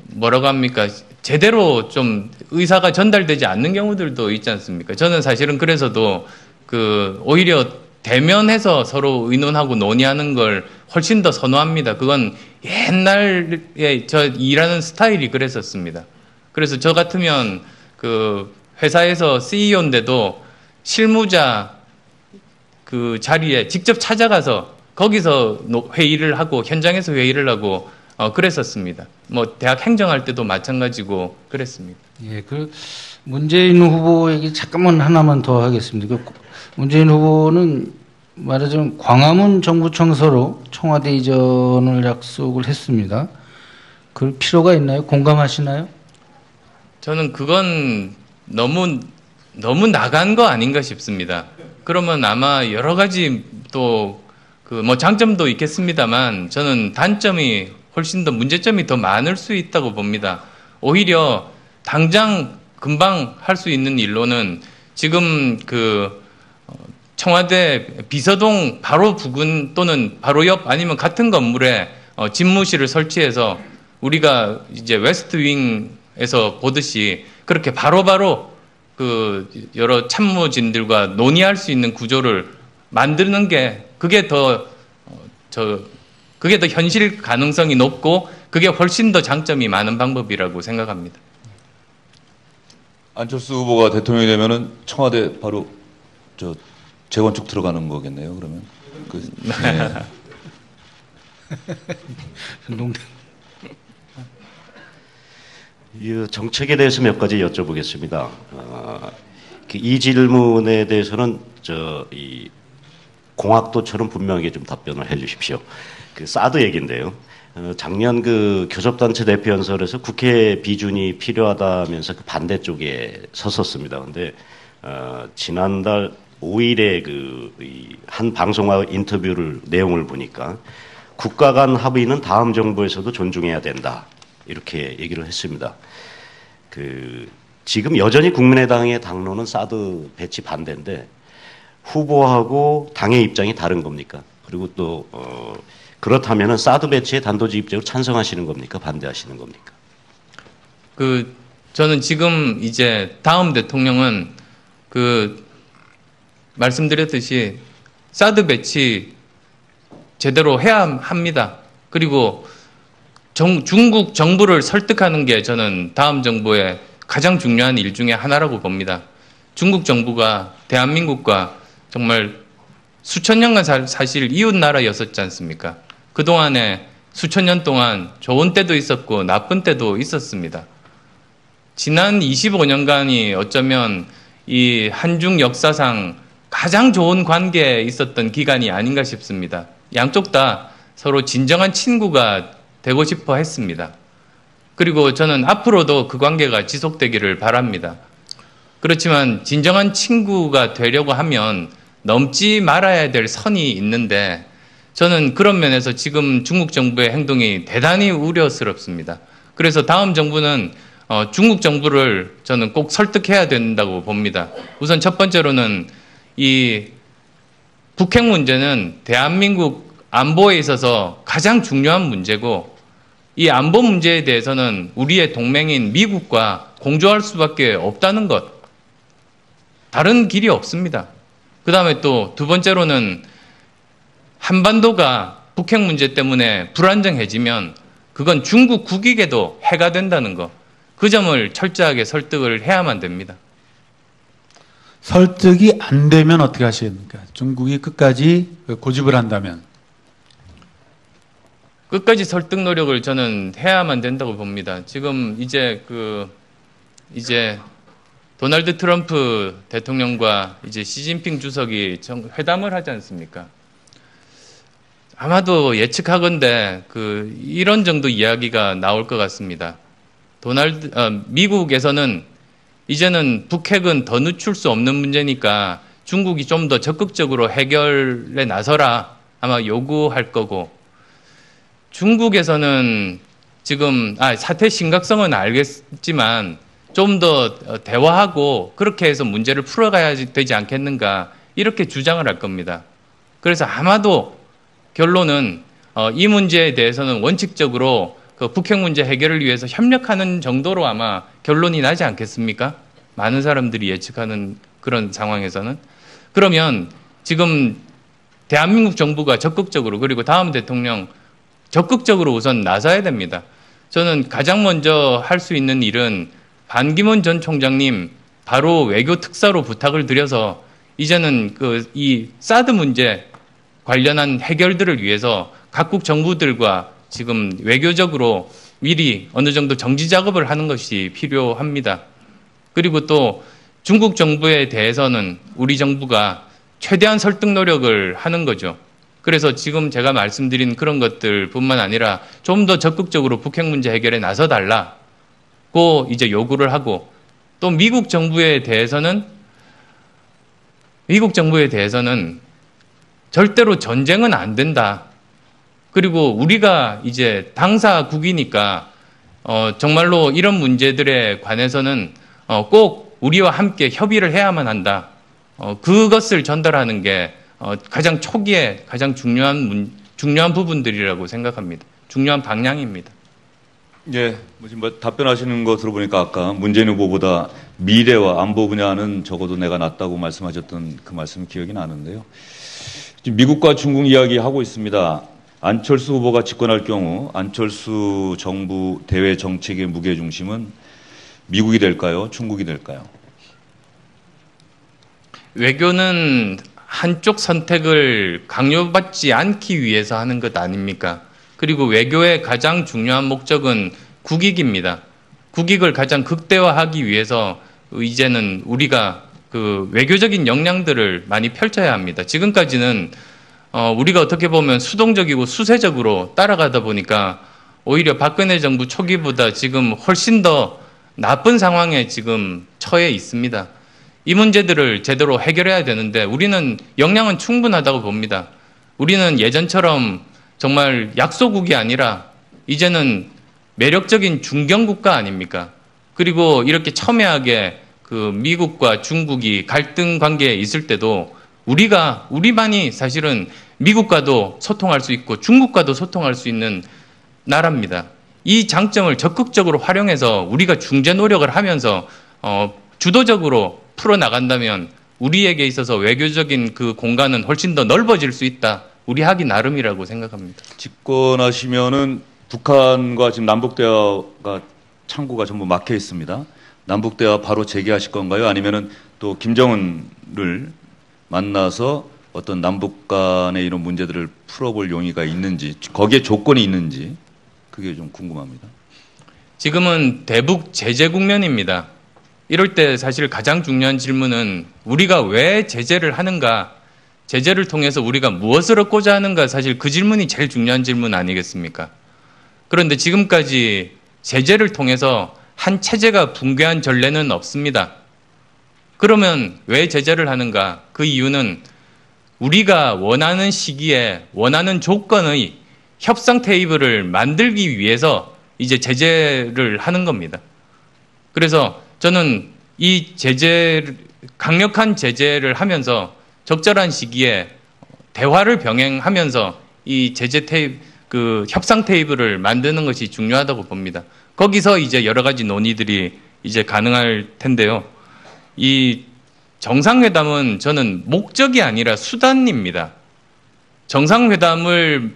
뭐라고 합니까? 제대로 좀 의사가 전달되지 않는 경우들도 있지 않습니까? 저는 사실은 그래서도 오히려 대면해서 서로 의논하고 논의하는 걸 훨씬 더 선호합니다. 그건 옛날에 저 일하는 스타일이 그랬었습니다. 그래서 저 같으면 회사에서 CEO인데도 실무자 자리에 직접 찾아가서 거기서 회의를 하고 현장에서 회의를 하고 그랬었습니다. 뭐 대학 행정할 때도 마찬가지고 그랬습니다. 예, 문재인 후보 얘기 잠깐만 하나만 더 하겠습니다. 문재인 후보는 말하자면 광화문 정부청사로 청와대 이전을 약속을 했습니다. 그 필요가 있나요? 공감하시나요? 저는 그건 너무 나간 거 아닌가 싶습니다. 그러면 아마 여러 가지 또 뭐 장점도 있겠습니다만 저는 단점이 훨씬 더 문제점이 더 많을 수 있다고 봅니다. 오히려 당장 금방 할 수 있는 일로는 지금 청와대 비서동 바로 부근 또는 바로 옆 아니면 같은 건물에 집무실을 설치해서 우리가 이제 웨스트 윙에서 보듯이 그렇게 바로바로 여러 참모진들과 논의할 수 있는 구조를 만드는 게 그게 더 현실 가능성이 높고 그게 훨씬 더 장점이 많은 방법이라고 생각합니다. 안철수 후보가 대통령이 되면은 청와대 바로 재건축 들어가는 거겠네요. 그러면 이 정책에 대해서 몇 가지 여쭤보겠습니다. 이 질문에 대해서는 이 공학도처럼 분명하게 좀 답변을 해주십시오. 사드 얘기인데요. 작년 교섭단체 대표연설에서 국회 비준이 필요하다면서 반대 쪽에 섰었습니다. 근데 지난달 5일에 한 방송과 인터뷰를 내용을 보니까 국가 간 합의는 다음 정부에서도 존중해야 된다. 이렇게 얘기를 했습니다. 지금 여전히 국민의당의 당론은 사드 배치 반대인데 후보하고 당의 입장이 다른 겁니까? 그리고 또 그렇다면은 사드 배치에 단도직입적으로 찬성하시는 겁니까? 반대하시는 겁니까? 저는 지금 이제 다음 대통령은 말씀드렸듯이 사드 배치 제대로 해야 합니다. 그리고 중국 정부를 설득하는 게 저는 다음 정부의 가장 중요한 일 중에 하나라고 봅니다. 중국 정부가 대한민국과 정말 수천 년간 사실 이웃 나라였었지 않습니까? 그동안에 수천 년 동안 좋은 때도 있었고 나쁜 때도 있었습니다. 지난 25년간이 어쩌면 이 한중 역사상 가장 좋은 관계에 있었던 기간이 아닌가 싶습니다. 양쪽 다 서로 진정한 친구가 되고 싶어 했습니다. 그리고 저는 앞으로도 그 관계가 지속되기를 바랍니다. 그렇지만 진정한 친구가 되려고 하면 넘지 말아야 될 선이 있는데 저는 그런 면에서 지금 중국 정부의 행동이 대단히 우려스럽습니다. 그래서 다음 정부는 중국 정부를 저는 꼭 설득해야 된다고 봅니다. 우선 첫 번째로는 이 북핵 문제는 대한민국 안보에 있어서 가장 중요한 문제고 이 안보 문제에 대해서는 우리의 동맹인 미국과 공조할 수밖에 없다는 것. 다른 길이 없습니다. 그 다음에 또 두 번째로는 한반도가 북핵 문제 때문에 불안정해지면 그건 중국 국익에도 해가 된다는 거. 그 점을 철저하게 설득을 해야만 됩니다. 설득이 안 되면 어떻게 하시겠습니까? 중국이 끝까지 고집을 한다면. 끝까지 설득 노력을 저는 해야만 된다고 봅니다. 지금 이제 도널드 트럼프 대통령과 이제 시진핑 주석이 회담을 하지 않습니까? 아마도 예측하건대 이런 정도 이야기가 나올 것 같습니다. 미국에서는 이제는 북핵은 더 늦출 수 없는 문제니까 중국이 좀 더 적극적으로 해결에 나서라 아마 요구할 거고, 중국에서는 지금 사태 심각성은 알겠지만 좀 더 대화하고 그렇게 해서 문제를 풀어가야 되지 않겠는가 이렇게 주장을 할 겁니다. 그래서 아마도 결론은 이 문제에 대해서는 원칙적으로 그 북핵 문제 해결을 위해서 협력하는 정도로 아마 결론이 나지 않겠습니까? 많은 사람들이 예측하는 그런 상황에서는. 그러면 지금 대한민국 정부가 적극적으로, 그리고 다음 대통령 적극적으로 우선 나서야 됩니다. 저는 가장 먼저 할 수 있는 일은 반기문 전 총장님 바로 외교 특사로 부탁을 드려서 이제는 이 사드 문제 관련한 해결들을 위해서 각국 정부들과 지금 외교적으로 미리 어느 정도 정지 작업을 하는 것이 필요합니다. 그리고 또 중국 정부에 대해서는 우리 정부가 최대한 설득 노력을 하는 거죠. 그래서 지금 제가 말씀드린 그런 것들뿐만 아니라 좀 더 적극적으로 북핵 문제 해결에 나서달라고 이제 요구를 하고, 또 미국 정부에 대해서는 절대로 전쟁은 안 된다. 그리고 우리가 이제 당사국이니까 정말로 이런 문제들에 관해서는 꼭 우리와 함께 협의를 해야만 한다. 그것을 전달하는 게 가장 초기에 가장 중요한 부분들이라고 생각합니다. 중요한 방향입니다. 예, 지금 답변하시는 거 들어보니까 아까 문재인 후보보다 미래와 안보 분야는 적어도 내가 낫다고 말씀하셨던 그 말씀이 기억이 나는데요. 지금 미국과 중국 이야기하고 있습니다. 안철수 후보가 집권할 경우 안철수 정부 대외 정책의 무게중심은 미국이 될까요? 중국이 될까요? 외교는 한쪽 선택을 강요받지 않기 위해서 하는 것 아닙니까? 그리고 외교의 가장 중요한 목적은 국익입니다. 국익을 가장 극대화하기 위해서 이제는 우리가 그 외교적인 역량들을 많이 펼쳐야 합니다. 지금까지는 우리가 어떻게 보면 수동적이고 수세적으로 따라가다 보니까 오히려 박근혜 정부 초기보다 지금 훨씬 더 나쁜 상황에 지금 처해 있습니다. 이 문제들을 제대로 해결해야 되는데 우리는 역량은 충분하다고 봅니다. 우리는 예전처럼 정말 약소국이 아니라 이제는 매력적인 중견국가 아닙니까? 그리고 이렇게 첨예하게 그 미국과 중국이 갈등 관계에 있을 때도 우리만이 사실은 미국과도 소통할 수 있고 중국과도 소통할 수 있는 나라입니다. 이 장점을 적극적으로 활용해서 우리가 중재 노력을 하면서 주도적으로 풀어나간다면 우리에게 있어서 외교적인 그 공간은 훨씬 더 넓어질 수 있다. 우리 하기 나름이라고 생각합니다. 집권하시면은 북한과 지금 남북대화가 창구가 전부 막혀 있습니다. 남북대화 바로 재개하실 건가요? 아니면은 또 김정은을 만나서 어떤 남북 간의 이런 문제들을 풀어볼 용의가 있는지, 거기에 조건이 있는지 그게 좀 궁금합니다. 지금은 대북 제재 국면입니다. 이럴 때 사실 가장 중요한 질문은 우리가 왜 제재를 하는가, 제재를 통해서 우리가 무엇을 얻고자 하는가, 사실 그 질문이 제일 중요한 질문 아니겠습니까? 그런데 지금까지 제재를 통해서 한 체제가 붕괴한 전례는 없습니다. 그러면 왜 제재를 하는가? 그 이유는 우리가 원하는 시기에 원하는 조건의 협상 테이블을 만들기 위해서 이제 제재를 하는 겁니다. 그래서 저는 이 강력한 제재를 하면서 적절한 시기에 대화를 병행하면서 이 협상 테이블을 만드는 것이 중요하다고 봅니다. 거기서 이제 여러 가지 논의들이 이제 가능할 텐데요. 이 정상회담은 저는 목적이 아니라 수단입니다. 정상회담을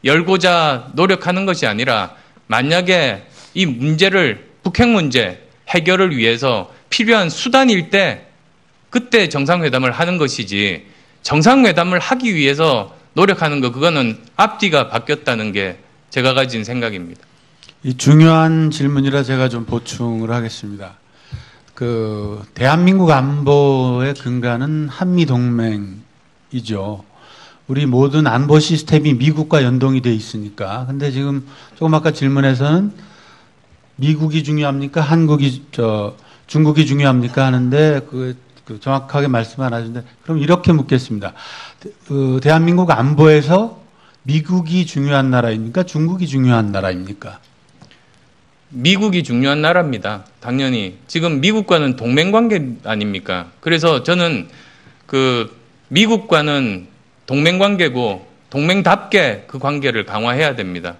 열고자 노력하는 것이 아니라 만약에 이 문제를 북핵 문제 해결을 위해서 필요한 수단일 때 그때 정상회담을 하는 것이지 정상회담을 하기 위해서 노력하는 거 그거는 앞뒤가 바뀌었다는 게 제가 가진 생각입니다. 이 중요한 질문이라 제가 좀 보충을 하겠습니다. 대한민국 안보의 근간은 한미동맹이죠. 우리 모든 안보 시스템이 미국과 연동이 돼 있으니까. 근데 지금 조금 아까 질문에서는 미국이 중요합니까? 중국이 중요합니까? 하는데 정확하게 말씀 안 하시는데 그럼 이렇게 묻겠습니다. 대한민국 안보에서 미국이 중요한 나라입니까? 중국이 중요한 나라입니까? 미국이 중요한 나라입니다. 당연히. 지금 미국과는 동맹관계 아닙니까? 그래서 저는 미국과는 동맹관계고 동맹답게 그 관계를 강화해야 됩니다.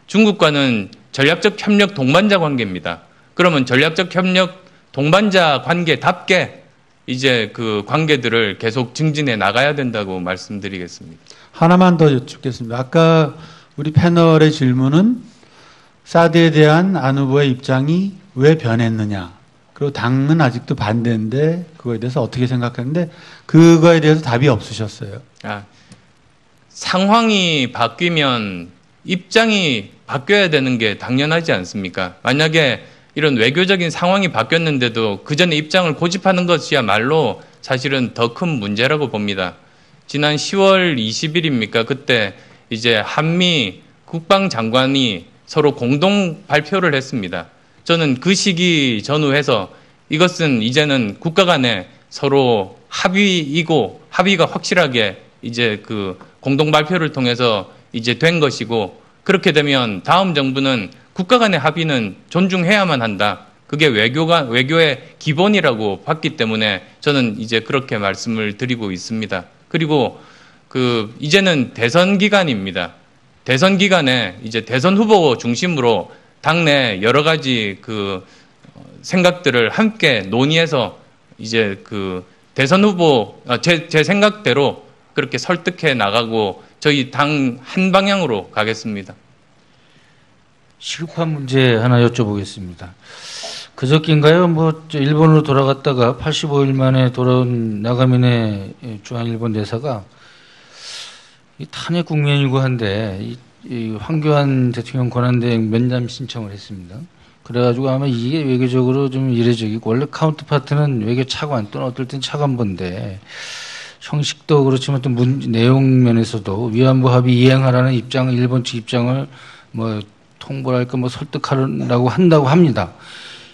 중국과는 전략적 협력 동반자 관계입니다. 그러면 전략적 협력 동반자 관계답게 이제 그 관계들을 계속 증진해 나가야 된다고 말씀드리겠습니다. 하나만 더 여쭙겠습니다. 아까 우리 패널의 질문은 사드에 대한 안 후보의 입장이 왜 변했느냐. 그리고 당은 아직도 반대인데 그거에 대해서 어떻게 생각하는데 그거에 대해서 답이 없으셨어요. 상황이 바뀌면 입장이 바뀌어야 되는 게 당연하지 않습니까? 만약에 이런 외교적인 상황이 바뀌었는데도 그 전에 입장을 고집하는 것이야말로 사실은 더 큰 문제라고 봅니다. 지난 10월 20일입니까? 그때 이제 한미 국방장관이 서로 공동 발표를 했습니다. 저는 그 시기 전후해서 이것은 이제는 국가 간에 서로 합의이고 합의가 확실하게 이제 그 공동 발표를 통해서 이제 된 것이고 그렇게 되면 다음 정부는 국가 간의 합의는 존중해야만 한다. 그게 외교의 기본이라고 봤기 때문에 저는 이제 그렇게 말씀을 드리고 있습니다. 그리고 이제는 대선 기간입니다. 대선 기간에 이제 대선 후보 중심으로 당내 여러 가지 생각들을 함께 논의해서 이제 대선 후보 제 생각대로 그렇게 설득해 나가고 저희 당 한 방향으로 가겠습니다. 시급한 문제 하나 여쭤보겠습니다. 그저께인가요? 일본으로 돌아갔다가 85일 만에 돌아온 나가미네 주한일본 대사가 탄핵 국면이고 한데 이 황교안 대통령 권한대행 면담 신청을 했습니다. 그래가지고 아마 이게 외교적으로 좀 이례적이고 원래 카운터파트는 외교 차관 또는 어떨 땐 차관본데 형식도 그렇지만 또 내용 면에서도 위안부 합의 이행하라는 입장, 일본 측 입장을 통보랄까 설득하려고 한다고 합니다.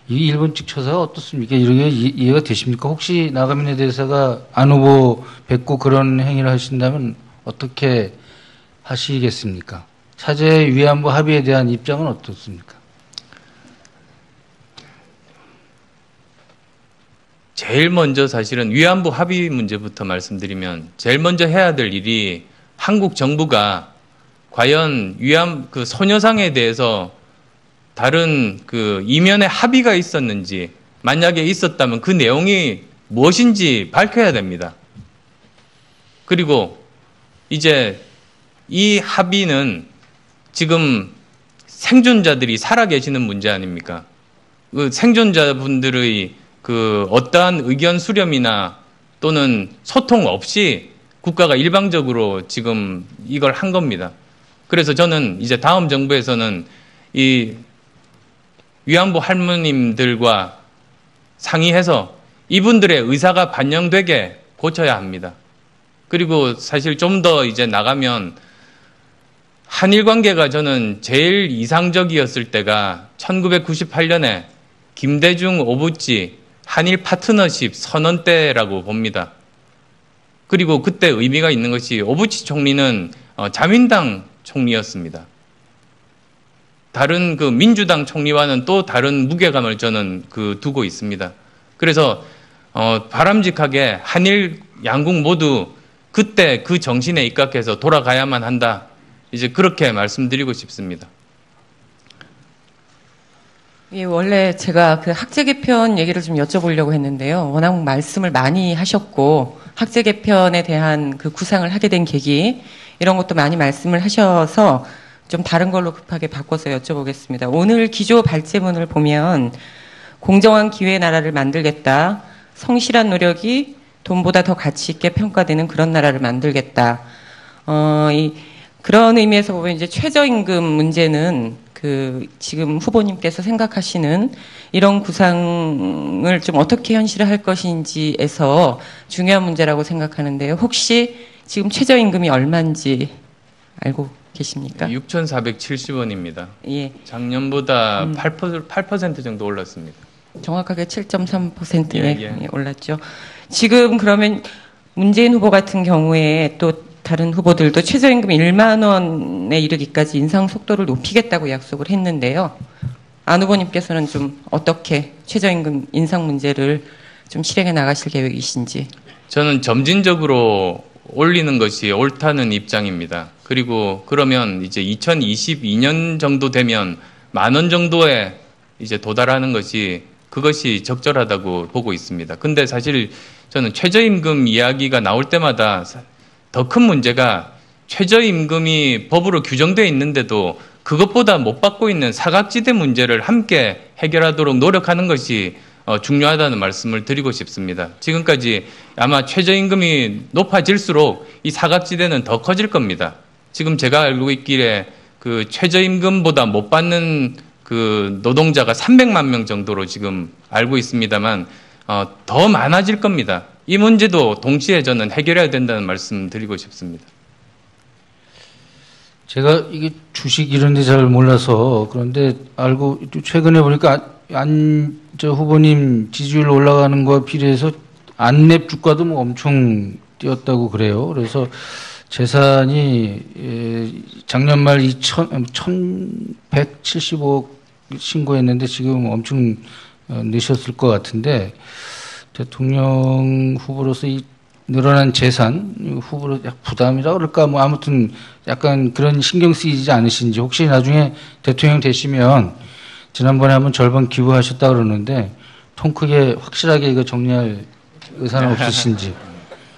이 일본 측 처사가 어떻습니까? 이렇게 이해가 되십니까? 혹시 나가미네 대사가 안 후보 뵙고 그런 행위를 하신다면 어떻게 하시겠습니까? 차제 위안부 합의에 대한 입장은 어떻습니까? 제일 먼저 사실은 위안부 합의 문제부터 말씀드리면 제일 먼저 해야 될 일이 한국 정부가 과연 소녀상에 대해서 다른 이면에 합의가 있었는지 만약에 있었다면 그 내용이 무엇인지 밝혀야 됩니다. 그리고 이제 이 합의는 지금 생존자들이 살아계시는 문제 아닙니까? 생존자분들의 어떠한 의견 수렴이나 또는 소통 없이 국가가 일방적으로 지금 이걸 한 겁니다. 그래서 저는 이제 다음 정부에서는 이 위안부 할머님들과 상의해서 이분들의 의사가 반영되게 고쳐야 합니다. 그리고 사실 좀 더 이제 나가면 한일 관계가 저는 제일 이상적이었을 때가 1998년에 김대중 오부치 한일 파트너십 선언 때라고 봅니다. 그리고 그때 의미가 있는 것이 오부치 총리는 자민당 총리였습니다. 다른 민주당 총리와는 또 다른 무게감을 저는 두고 있습니다. 그래서 바람직하게 한일 양국 모두 그때 그 정신에 입각해서 돌아가야만 한다. 이제 그렇게 말씀드리고 싶습니다. 예, 원래 제가 그 학제 개편 얘기를 좀 여쭤보려고 했는데요. 워낙 말씀을 많이 하셨고, 학제 개편에 대한 그 구상을 하게 된 계기, 이런 것도 많이 말씀을 하셔서 좀 다른 걸로 급하게 바꿔서 여쭤보겠습니다. 오늘 기조 발제문을 보면, 공정한 기회의 나라를 만들겠다. 성실한 노력이 돈보다 더 가치 있게 평가되는 그런 나라를 만들겠다. 그런 의미에서 보면 이제 최저임금 문제는 그 지금 후보님께서 생각하시는 이런 구상을 좀 어떻게 현실화할 것인지에서 중요한 문제라고 생각하는데요. 혹시 지금 최저임금이 얼마인지 알고 계십니까? 6,470원입니다. 예. 작년보다 8% 정도 올랐습니다. 정확하게 7.3%에 예. 올랐죠. 지금 그러면 문재인 후보 같은 경우에 또 다른 후보들도 최저임금 1만 원에 이르기까지 인상 속도를 높이겠다고 약속을 했는데요. 안 후보님께서는 좀 어떻게 최저임금 인상 문제를 좀 실행해 나가실 계획이신지. 저는 점진적으로 올리는 것이 옳다는 입장입니다. 그리고 그러면 이제 2022년 정도 되면 10,000원 정도에 이제 도달하는 것이 그것이 적절하다고 보고 있습니다. 근데 사실 저는 최저임금 이야기가 나올 때마다 더 큰 문제가 최저임금이 법으로 규정되어 있는데도 그것보다 못 받고 있는 사각지대 문제를 함께 해결하도록 노력하는 것이 중요하다는 말씀을 드리고 싶습니다. 지금까지 아마 최저임금이 높아질수록 이 사각지대는 더 커질 겁니다. 지금 제가 알고 있기에 그 최저임금보다 못 받는 그 노동자가 300만 명 정도로 지금 알고 있습니다만 더 많아질 겁니다. 이 문제도 동시에 저는 해결해야 된다는 말씀 드리고 싶습니다. 제가 이게 주식 이런 데 잘 몰라서 그런데 알고 최근에 보니까 저 후보님 지지율 올라가는 거 비례해서 안랩 주가도 뭐 엄청 뛰었다고 그래요. 그래서 재산이 작년 말 1,170억 신고했는데 지금 엄청 내셨을 것 같은데 대통령 후보로서 이 늘어난 재산 후보로 부담이라 그럴까 뭐 아무튼 약간 그런 신경 쓰이지 않으신지 혹시 나중에 대통령 되시면 지난번에 한번 절반 기부하셨다 그러는데 통 크게 확실하게 이거 정리할 의사는 없으신지.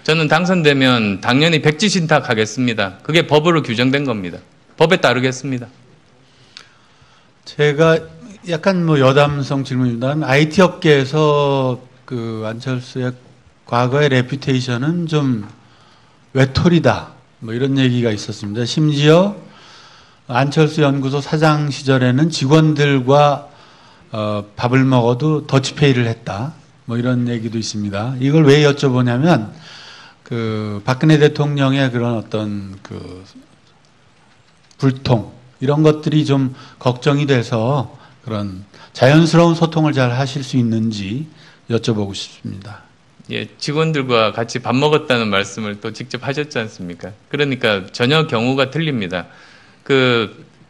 저는 당선되면 당연히 백지신탁하겠습니다. 그게 법으로 규정된 겁니다. 법에 따르겠습니다. 제가 약간 뭐 여담성 질문입니다. IT 업계에서 그 안철수의 과거의 레퓨테이션은 좀 외톨이다. 뭐 이런 얘기가 있었습니다. 심지어 안철수 연구소 사장 시절에는 직원들과 밥을 먹어도 더치페이를 했다. 뭐 이런 얘기도 있습니다. 이걸 왜 여쭤보냐면 그 박근혜 대통령의 그런 어떤 그 불통 이런 것들이 좀 걱정이 돼서 그런 자연스러운 소통을 잘 하실 수 있는지 여쭤보고 싶습니다. 예, 직원들과 같이 밥 먹었다는 말씀을 또 직접 하셨지 않습니까? 그러니까 전혀 경우가 틀립니다.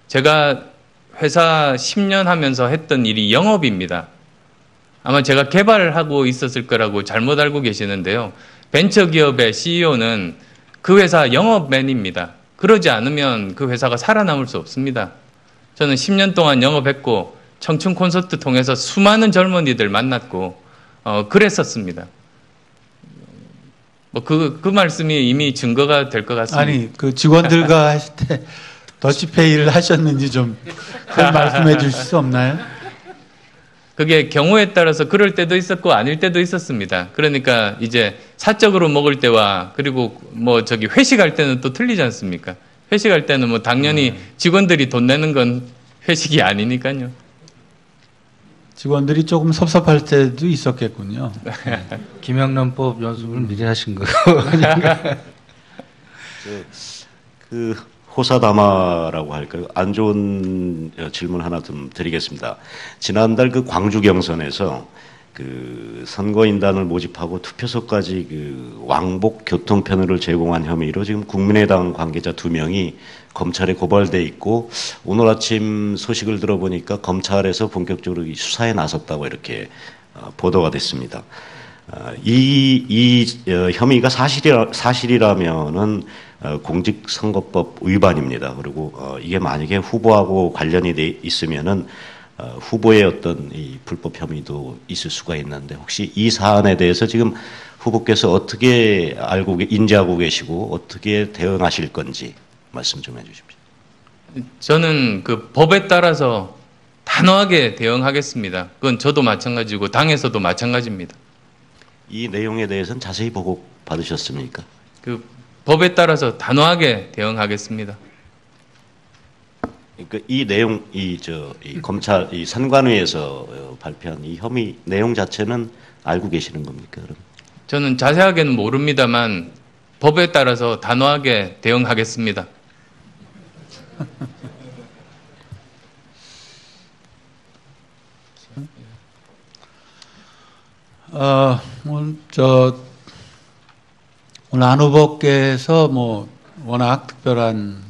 제가 회사 10년 하면서 했던 일이 영업입니다. 아마 제가 개발을 하고 있었을 거라고 잘못 알고 계시는데요. 벤처기업의 CEO는 그 회사 영업맨입니다. 그러지 않으면 그 회사가 살아남을 수 없습니다. 저는 10년 동안 영업했고 청춘 콘서트 통해서 수많은 젊은이들 만났고 그랬었습니다. 뭐 그 말씀이 이미 증거가 될 것 같습니다. 아니 그 직원들과 하실 때 더치페이를 하셨는지 좀 그걸 말씀해 주실 수 없나요? 그게 경우에 따라서 그럴 때도 있었고 아닐 때도 있었습니다. 그러니까 이제 사적으로 먹을 때와 그리고 뭐 회식할 때는 또 틀리지 않습니까? 회식할 때는 뭐 당연히 직원들이 돈 내는 건 회식이 아니니까요. 직원들이 조금 섭섭할 때도 있었겠군요. 김영란법 연습을 미리 하신 거. 그 호사다마라고 할까요? 안 좋은 질문 하나 좀 드리겠습니다. 지난달 그 광주 경선에서 그 선거인단을 모집하고 투표소까지 그 왕복 교통편을 제공한 혐의로 지금 국민의당 관계자 2명이 검찰에 고발돼 있고 오늘 아침 소식을 들어보니까 검찰에서 본격적으로 수사에 나섰다고 이렇게 보도가 됐습니다. 이 혐의가 사실이라면은 공직선거법 위반입니다. 그리고 이게 만약에 후보하고 관련이 돼 있으면은 후보의 어떤 이 불법 혐의도 있을 수가 있는데 혹시 이 사안에 대해서 지금 후보께서 어떻게 인지하고 계시고 어떻게 대응하실 건지 말씀 좀 해주십시오. 저는 그 법에 따라서 단호하게 대응하겠습니다. 그건 저도 마찬가지고 당에서도 마찬가지입니다. 이 내용에 대해서는 자세히 보고 받으셨습니까? 그 법에 따라서 단호하게 대응하겠습니다. 그러니까 이 내용, 이 검찰, 이 선관위에서 발표한 이 혐의 내용 자체는 알고 계시는 겁니까? 그럼? 저는 자세하게는 모릅니다만 법에 따라서 단호하게 대응하겠습니다. 오늘 안 후보께서 워낙 특별한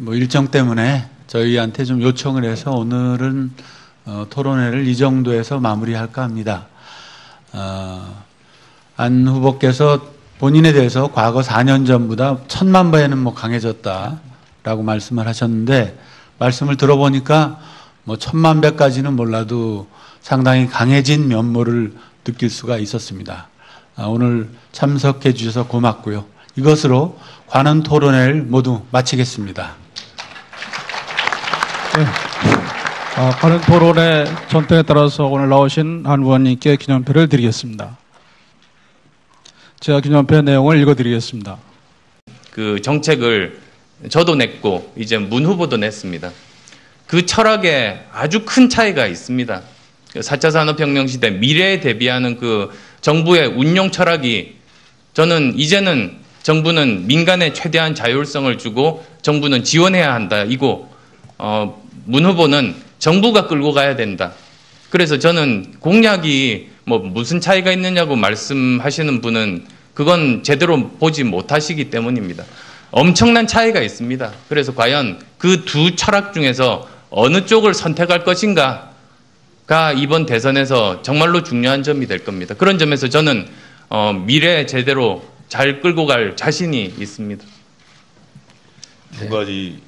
일정 때문에 저희한테 좀 요청을 해서 오늘은 토론회를 이 정도에서 마무리할까 합니다. 안 후보께서 본인에 대해서 과거 4년 전보다 1000만 배는 강해졌다라고 말씀을 하셨는데 말씀을 들어보니까 1000만 배까지는 몰라도 상당히 강해진 면모를 느낄 수가 있었습니다. 오늘 참석해 주셔서 고맙고요. 이것으로 관훈 토론회를 모두 마치겠습니다. 네. 관훈 토론회 전통에 따라서 오늘 나오신 한 의원님께 기념표를 드리겠습니다. 제가 기념표 내용을 읽어드리겠습니다. 그 정책을 저도 냈고 이제 문 후보도 냈습니다. 그 철학에 아주 큰 차이가 있습니다. 4차 산업혁명 시대 미래에 대비하는 그 정부의 운용 철학이 저는 이제는 정부는 민간에 최대한 자율성을 주고 정부는 지원해야 한다. 이고 문 후보는 정부가 끌고 가야 된다. 그래서 저는 공약이 무슨 차이가 있느냐고 말씀하시는 분은 그건 제대로 보지 못하시기 때문입니다. 엄청난 차이가 있습니다. 그래서 과연 그 두 철학 중에서 어느 쪽을 선택할 것인가가 이번 대선에서 정말로 중요한 점이 될 겁니다. 그런 점에서 저는 미래에 제대로 잘 끌고 갈 자신이 있습니다. 두 가지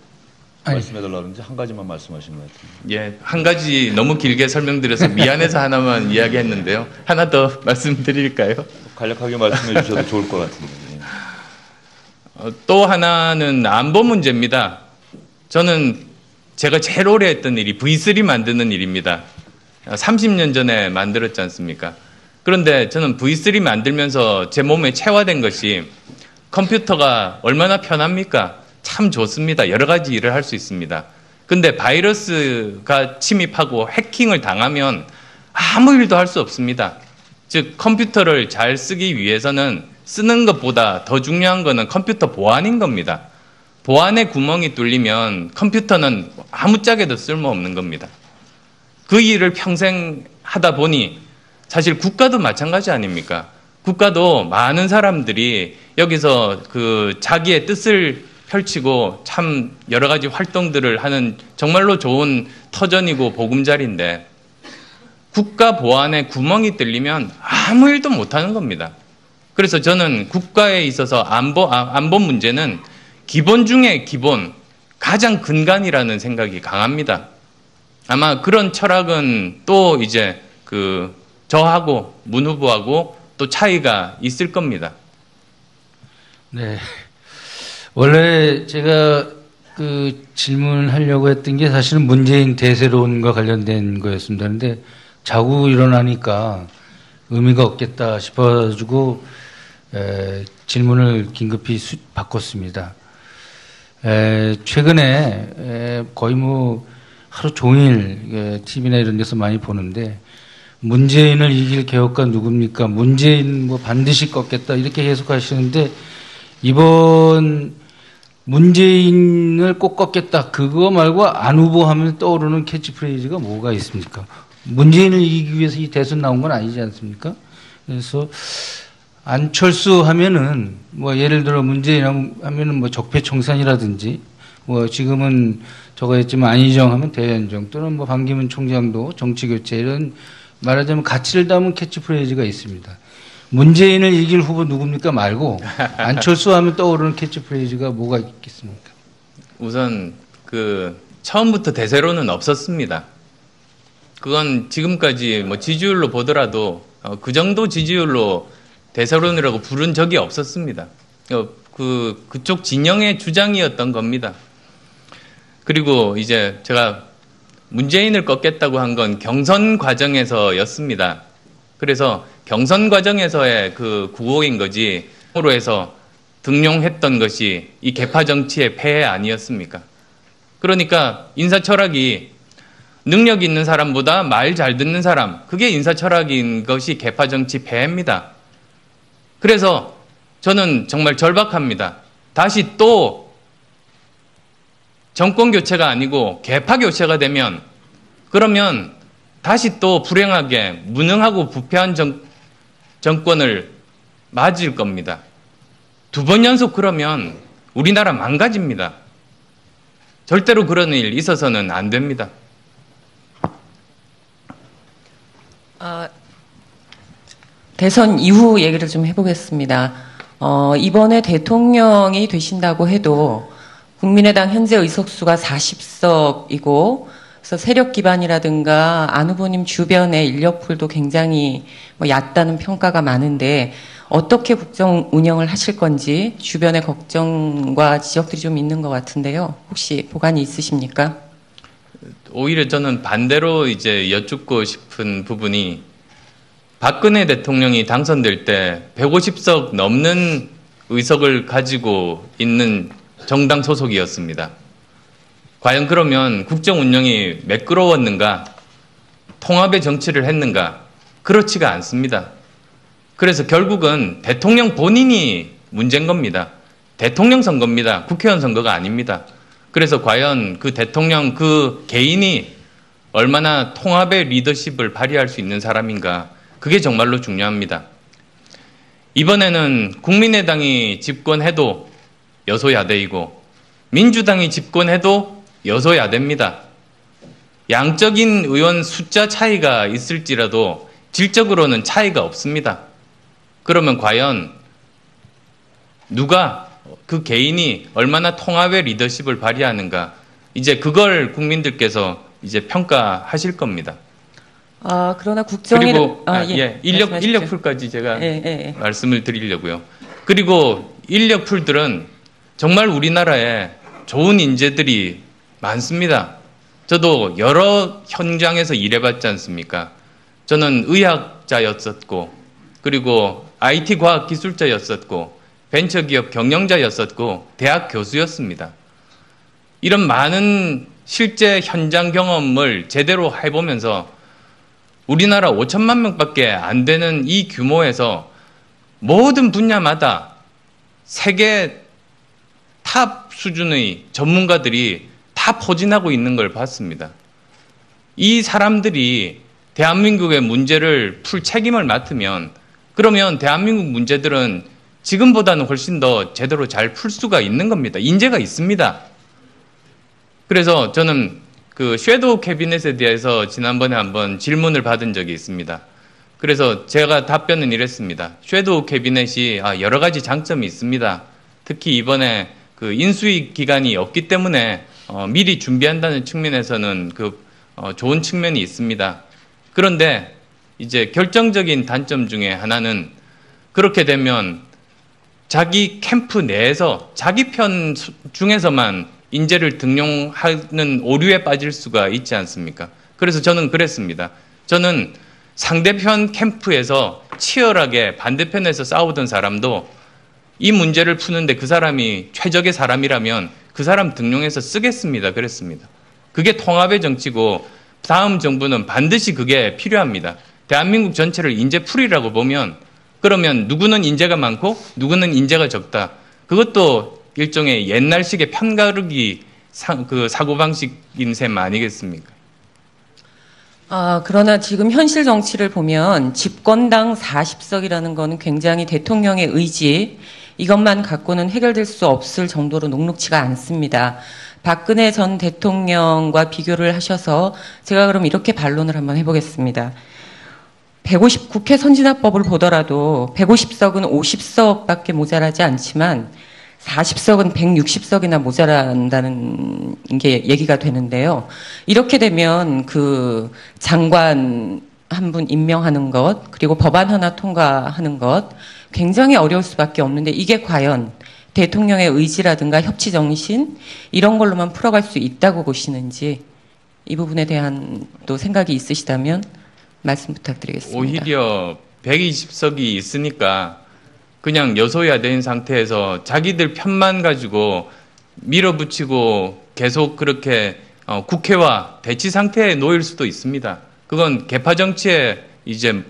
말씀해달라고 하는데 한 가지만 말씀하시는 것 같아요. 예, 한 가지 너무 길게 설명드려서 미안해서 하나만 이야기했는데요. 하나 더 말씀드릴까요? 간략하게 말씀해 주셔도 좋을 것 같은데. 또 하나는 안보 문제입니다. 저는 제가 제일 오래 했던 일이 V3 만드는 일입니다. 30년 전에 만들었지 않습니까? 그런데 저는 V3 만들면서 제 몸에 체화된 것이 컴퓨터가 얼마나 편합니까? 참 좋습니다. 여러 가지 일을 할 수 있습니다. 근데 바이러스가 침입하고 해킹을 당하면 아무 일도 할 수 없습니다. 즉 컴퓨터를 잘 쓰기 위해서는 쓰는 것보다 더 중요한 것은 컴퓨터 보안인 겁니다. 보안의 구멍이 뚫리면 컴퓨터는 아무짝에도 쓸모없는 겁니다. 그 일을 평생 하다 보니 사실 국가도 마찬가지 아닙니까? 국가도 많은 사람들이 여기서 그 자기의 뜻을 펼치고 참 여러 가지 활동들을 하는 정말로 좋은 터전이고 보금자리인데 국가 보안에 구멍이 뚫리면 아무 일도 못하는 겁니다. 그래서 저는 국가에 있어서 안보 문제는 기본 중에 기본, 가장 근간이라는 생각이 강합니다. 아마 그런 철학은 또 이제 저하고 문 후보하고 또 차이가 있을 겁니다. 네. 원래 제가 질문하려고 했던 게 사실은 문재인 대세론과 관련된 거였습니다. 그런데 자고 일어나니까 의미가 없겠다 싶어가지고 질문을 긴급히 바꿨습니다. 최근에 거의 하루 종일 TV나 이런 데서 많이 보는데 문재인을 이길 개혁가 누굽니까? 문재인 반드시 꺾겠다 이렇게 해석하시는데 이번 문재인을 꼭 꺾겠다 그거 말고 안 후보 하면 떠오르는 캐치프레이즈가 뭐가 있습니까? 문재인을 이기기 위해서 이 대선 나온 건 아니지 않습니까? 그래서 안철수 하면은 예를 들어 문재인 하면은 적폐청산이라든지 지금은 저거 했지만 안희정 하면 대연정 또는 반기문 총장도 정치교체 이런 말하자면 가치를 담은 캐치프레이즈가 있습니다. 문재인을 이길 후보 누굽니까 말고 안철수 하면 떠오르는 캐치프레이즈가 뭐가 있겠습니까? 우선 처음부터 대세로는 없었습니다. 그건 지금까지 뭐 지지율로 보더라도 그 정도 지지율로 대세론이라고 부른 적이 없었습니다. 그쪽 진영의 주장이었던 겁니다. 그리고 이제 제가 문재인을 꺾겠다고 한 건 경선 과정에서였습니다. 그래서 경선 과정에서의 그 구호인 거지, 으로 해서 등용했던 것이 이 개파 정치의 폐해 아니었습니까? 그러니까 인사 철학이 능력 있는 사람보다 말 잘 듣는 사람, 그게 인사 철학인 것이 개파 정치 폐해입니다. 그래서 저는 정말 절박합니다. 다시 또 정권 교체가 아니고 개파 교체가 되면, 그러면 다시 또 불행하게 무능하고 부패한 정권을 맞을 겁니다. 2번 연속 그러면 우리나라 망가집니다. 절대로 그런 일 있어서는 안 됩니다. 대선 이후 얘기를 좀 해보겠습니다. 이번에 대통령이 되신다고 해도 국민의당 현재 의석수가 40석이고, 그래서 세력 기반이라든가 안 후보님 주변의 인력풀도 굉장히 얕다는 평가가 많은데, 어떻게 국정 운영을 하실 건지 주변의 걱정과 지적들이 좀 있는 것 같은데요. 혹시 보관이 있으십니까? 오히려 저는 반대로 이제 여쭙고 싶은 부분이, 박근혜 대통령이 당선될 때 150석 넘는 의석을 가지고 있는 정당 소속이었습니다. 과연 그러면 국정 운영이 매끄러웠는가? 통합의 정치를 했는가? 그렇지가 않습니다. 그래서 결국은 대통령 본인이 문제인 겁니다. 대통령 선거입니다. 국회의원 선거가 아닙니다. 그래서 과연 그 대통령 그 개인이 얼마나 통합의 리더십을 발휘할 수 있는 사람인가, 그게 정말로 중요합니다. 이번에는 국민의당이 집권해도 여소야대이고 민주당이 집권해도 여소야대입니다. 양적인 의원 숫자 차이가 있을지라도 질적으로는 차이가 없습니다. 그러면 과연 누가, 그 개인이 얼마나 통합의 리더십을 발휘하는가, 이제 그걸 국민들께서 이제 평가하실 겁니다. 그러나 국정이 그리고 인력풀까지 제가 말씀을 드리려고요. 그리고 인력풀들은 정말 우리나라에 좋은 인재들이 많습니다. 저도 여러 현장에서 일해봤지 않습니까? 저는 의학자였었고, 그리고 IT 과학 기술자였었고, 벤처기업 경영자였었고, 대학 교수였습니다. 이런 많은 실제 현장 경험을 제대로 해보면서 우리나라 5천만 명밖에 안 되는 이 규모에서 모든 분야마다 세계 탑 수준의 전문가들이 다 포진하고 있는 걸 봤습니다. 이 사람들이 대한민국의 문제를 풀 책임을 맡으면, 그러면 대한민국 문제들은 지금보다는 훨씬 더 제대로 잘 풀 수가 있는 겁니다. 인재가 있습니다. 그래서 저는 그 섀도우 캐비넷에 대해서 지난번에 한번 질문을 받은 적이 있습니다. 그래서 제가 답변은 이랬습니다. 섀도우 캐비넷이 여러 가지 장점이 있습니다. 특히 이번에 그 인수위 기간이 없기 때문에 미리 준비한다는 측면에서는 좋은 측면이 있습니다. 그런데 이제 결정적인 단점 중에 하나는, 그렇게 되면 자기 캠프 내에서 자기 편 중에서만 인재를 등용하는 오류에 빠질 수가 있지 않습니까? 그래서 저는 그랬습니다. 저는 상대편 캠프에서 치열하게 반대편에서 싸우던 사람도 이 문제를 푸는데 그 사람이 최적의 사람이라면 그 사람 등용해서 쓰겠습니다. 그랬습니다. 그게 통합의 정치고 다음 정부는 반드시 그게 필요합니다. 대한민국 전체를 인재풀이라고 보면, 그러면 누구는 인재가 많고 누구는 인재가 적다. 그것도 일종의 옛날식의 편가르기 사고방식인 셈 아니겠습니까? 그러나 지금 현실 정치를 보면 집권당 40석이라는 거는 굉장히 대통령의 의지, 이것만 갖고는 해결될 수 없을 정도로 녹록치가 않습니다. 박근혜 전 대통령과 비교를 하셔서 제가 그럼 이렇게 반론을 한번 해보겠습니다. 국회 선진화법을 보더라도 150석은 50석밖에 모자라지 않지만 40석은 160석이나 모자란다는 게 얘기가 되는데요. 이렇게 되면 그 장관 한 분 임명하는 것, 그리고 법안 하나 통과하는 것 굉장히 어려울 수밖에 없는데 이게 과연 대통령의 의지라든가 협치 정신 이런 걸로만 풀어갈 수 있다고 보시는지 이 부분에 대한 또 생각이 있으시다면 말씀 부탁드리겠습니다. 오히려 120석이 있으니까 그냥 여소야대인 상태에서 자기들 편만 가지고 밀어붙이고 계속 그렇게 국회와 대치 상태에 놓일 수도 있습니다. 그건 개파 정치에 이제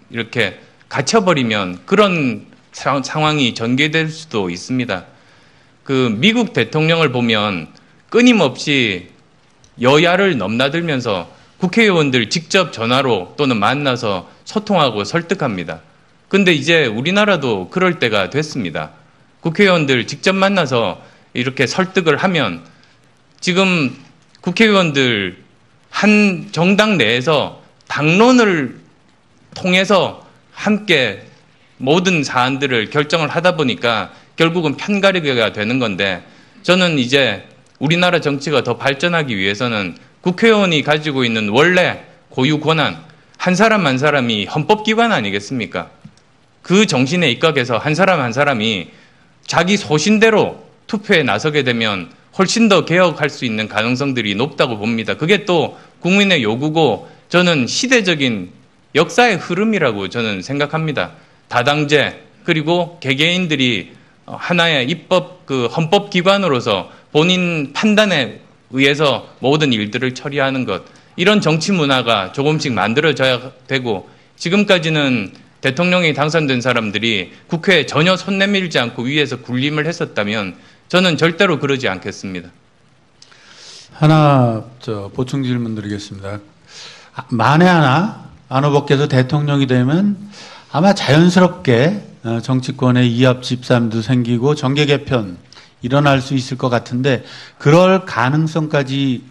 이렇게 갇혀버리면 그런 상황이 전개될 수도 있습니다. 그 미국 대통령을 보면 끊임없이 여야를 넘나들면서 국회의원들 직접 전화로 또는 만나서 소통하고 설득합니다. 근데 이제 우리나라도 그럴 때가 됐습니다. 국회의원들 직접 만나서 이렇게 설득을 하면 지금 국회의원들 한 정당 내에서 당론을 통해서 함께 모든 사안들을 결정을 하다 보니까 결국은 편가르기가 되는 건데 저는 이제 우리나라 정치가 더 발전하기 위해서는 국회의원이 가지고 있는 원래 고유 권한 한 사람 한 사람이 헌법기관 아니겠습니까? 그 정신에 입각해서 한 사람이 자기 소신대로 투표에 나서게 되면 훨씬 더 개혁할 수 있는 가능성들이 높다고 봅니다. 그게 또 국민의 요구고 저는 시대적인 역사의 흐름이라고 저는 생각합니다. 다당제 그리고 개개인들이 하나의 입법 헌법기관으로서 본인 판단에 의해서 모든 일들을 처리하는 것 이런 정치 문화가 조금씩 만들어져야 되고 지금까지는 대통령이 당선된 사람들이 국회에 전혀 손 내밀지 않고 위에서 군림을 했었다면 저는 절대로 그러지 않겠습니다. 하나 보충 질문 드리겠습니다. 만에 하나 안 후보께서 대통령이 되면 아마 자연스럽게 정치권의 이합 집산도 생기고 정계 개편 일어날 수 있을 것 같은데 그럴 가능성까지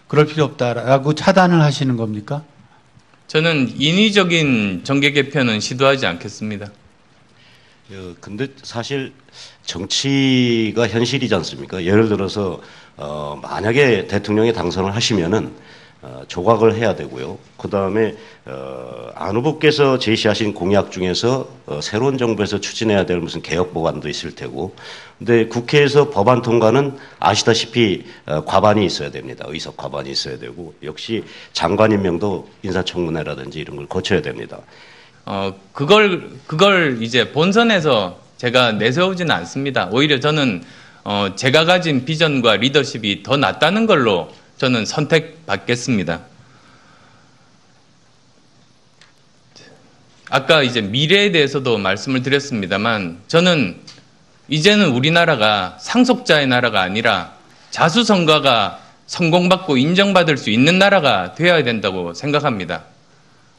그럴 필요 없다라고 차단을 하시는 겁니까? 저는 인위적인 정계 개편은 시도하지 않겠습니다. 근데 사실 정치가 현실이지 않습니까? 예를 들어서 만약에 대통령이 당선을 하시면은 조각을 해야 되고요. 그 다음에 안 후보께서 제시하신 공약 중에서 새로운 정부에서 추진해야 될 무슨 개혁 법안도 있을 테고, 근데 국회에서 법안 통과는 아시다시피 과반이 있어야 됩니다. 의석 과반이 있어야 되고, 역시 장관 임명도 인사청문회라든지 이런 걸 거쳐야 됩니다. 그걸 이제 본선에서 제가 내세우지는 않습니다. 오히려 저는 제가 가진 비전과 리더십이 더 낫다는 걸로 저는 선택받겠습니다. 아까 이제 미래에 대해서도 말씀을 드렸습니다만 저는 이제는 우리나라가 상속자의 나라가 아니라 자수성가가 성공받고 인정받을 수 있는 나라가 되어야 된다고 생각합니다.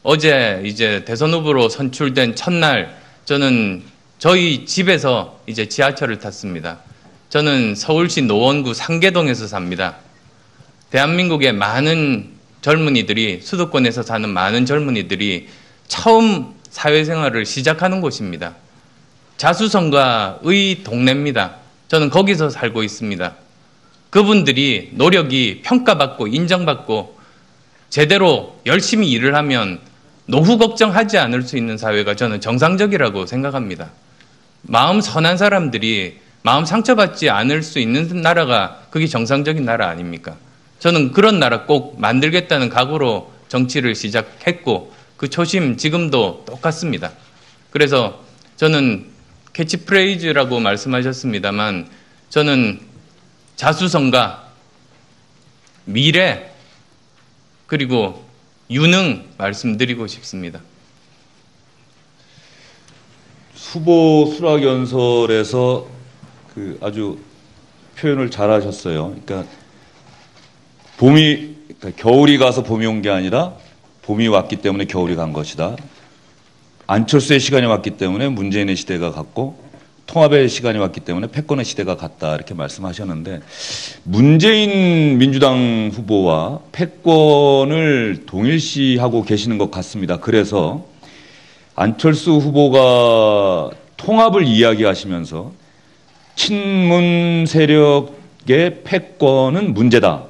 어제 이제 대선 후보로 선출된 첫날 저는 저희 집에서 이제 지하철을 탔습니다. 저는 서울시 노원구 상계동에서 삽니다. 대한민국의 많은 젊은이들이 수도권에서 사는 많은 젊은이들이 처음 사회생활을 시작하는 곳입니다. 자수성가의 동네입니다. 저는 거기서 살고 있습니다. 그분들이 노력이 평가받고 인정받고 제대로 열심히 일을 하면 노후 걱정하지 않을 수 있는 사회가 저는 정상적이라고 생각합니다. 마음 선한 사람들이 마음 상처받지 않을 수 있는 나라가 그게 정상적인 나라 아닙니까? 저는 그런 나라 꼭 만들겠다는 각오로 정치를 시작했고 그 초심 지금도 똑같습니다. 그래서 저는 캐치프레이즈라고 말씀하셨습니다만 저는 자수성가, 미래 그리고 유능 말씀드리고 싶습니다. 후보 수락연설에서 아주 표현을 잘하셨어요. 그러니까 겨울이 가서 봄이 온 게 아니라 봄이 왔기 때문에 겨울이 간 것이다. 안철수의 시간이 왔기 때문에 문재인의 시대가 갔고 통합의 시간이 왔기 때문에 패권의 시대가 갔다 이렇게 말씀하셨는데 문재인 민주당 후보와 패권을 동일시하고 계시는 것 같습니다. 그래서 안철수 후보가 통합을 이야기하시면서 친문 세력의 패권은 문제다.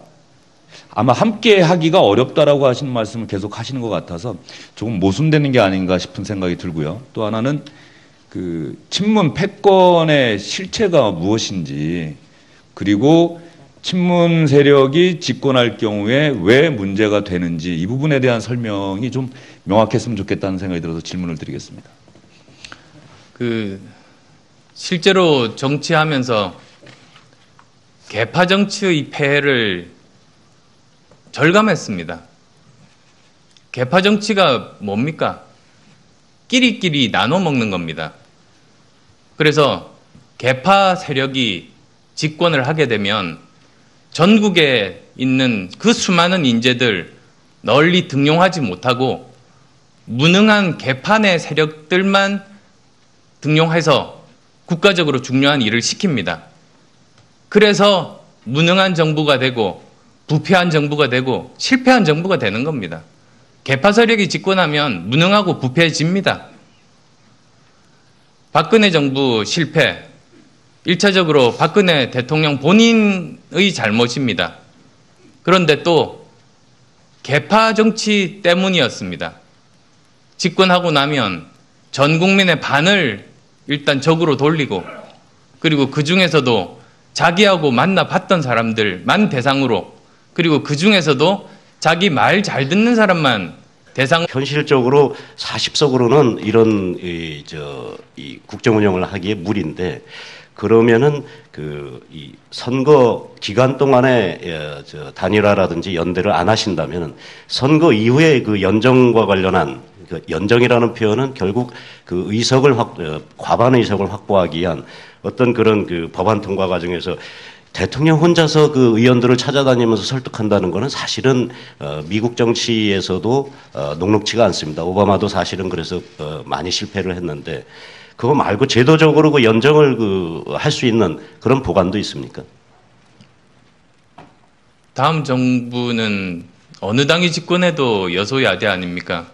아마 함께 하기가 어렵다라고 하시는 말씀을 계속 하시는 것 같아서 조금 모순되는 게 아닌가 싶은 생각이 들고요. 또 하나는 그 친문 패권의 실체가 무엇인지, 그리고 친문 세력이 집권할 경우에 왜 문제가 되는지 이 부분에 대한 설명이 좀 명확했으면 좋겠다는 생각이 들어서 질문을 드리겠습니다. 실제로 정치하면서 개파 정치의 폐해를 절감했습니다. 개파 정치가 뭡니까? 끼리끼리 나눠 먹는 겁니다. 그래서 개파 세력이 집권을 하게 되면 전국에 있는 그 수많은 인재들 널리 등용하지 못하고 무능한 개파 내 세력들만 등용해서 국가적으로 중요한 일을 시킵니다. 그래서 무능한 정부가 되고 부패한 정부가 되고 실패한 정부가 되는 겁니다. 개파 세력이 집권하면 무능하고 부패해집니다. 박근혜 정부 실패, 1차적으로 박근혜 대통령 본인의 잘못입니다. 그런데 또 개파 정치 때문이었습니다. 집권하고 나면 전 국민의 반을 일단 적으로 돌리고, 그리고 그 중에서도 자기하고 만나봤던 사람들만 대상으로, 그리고 그 중에서도 자기 말 잘 듣는 사람만 대상. 현실적으로 40석으로는 이런 이 국정 운영을 하기에 무리인데, 그러면은 이 선거 기간 동안에 단일화라든지 연대를 안 하신다면은 선거 이후에 그 연정과 관련한, 그 연정이라는 표현은 결국 그 의석을 과반 의석을 확보하기 위한 어떤 그런 그 법안 통과 과정에서 대통령 혼자서 그 의원들을 찾아다니면서 설득한다는 것은 사실은 미국 정치에서도 녹록치가 않습니다. 오바마도 사실은 그래서 많이 실패를 했는데, 그거 말고 제도적으로 그 연정을 할 수 있는 그런 보관도 있습니까? 다음 정부는 어느 당이 집권해도 여소야대 아닙니까?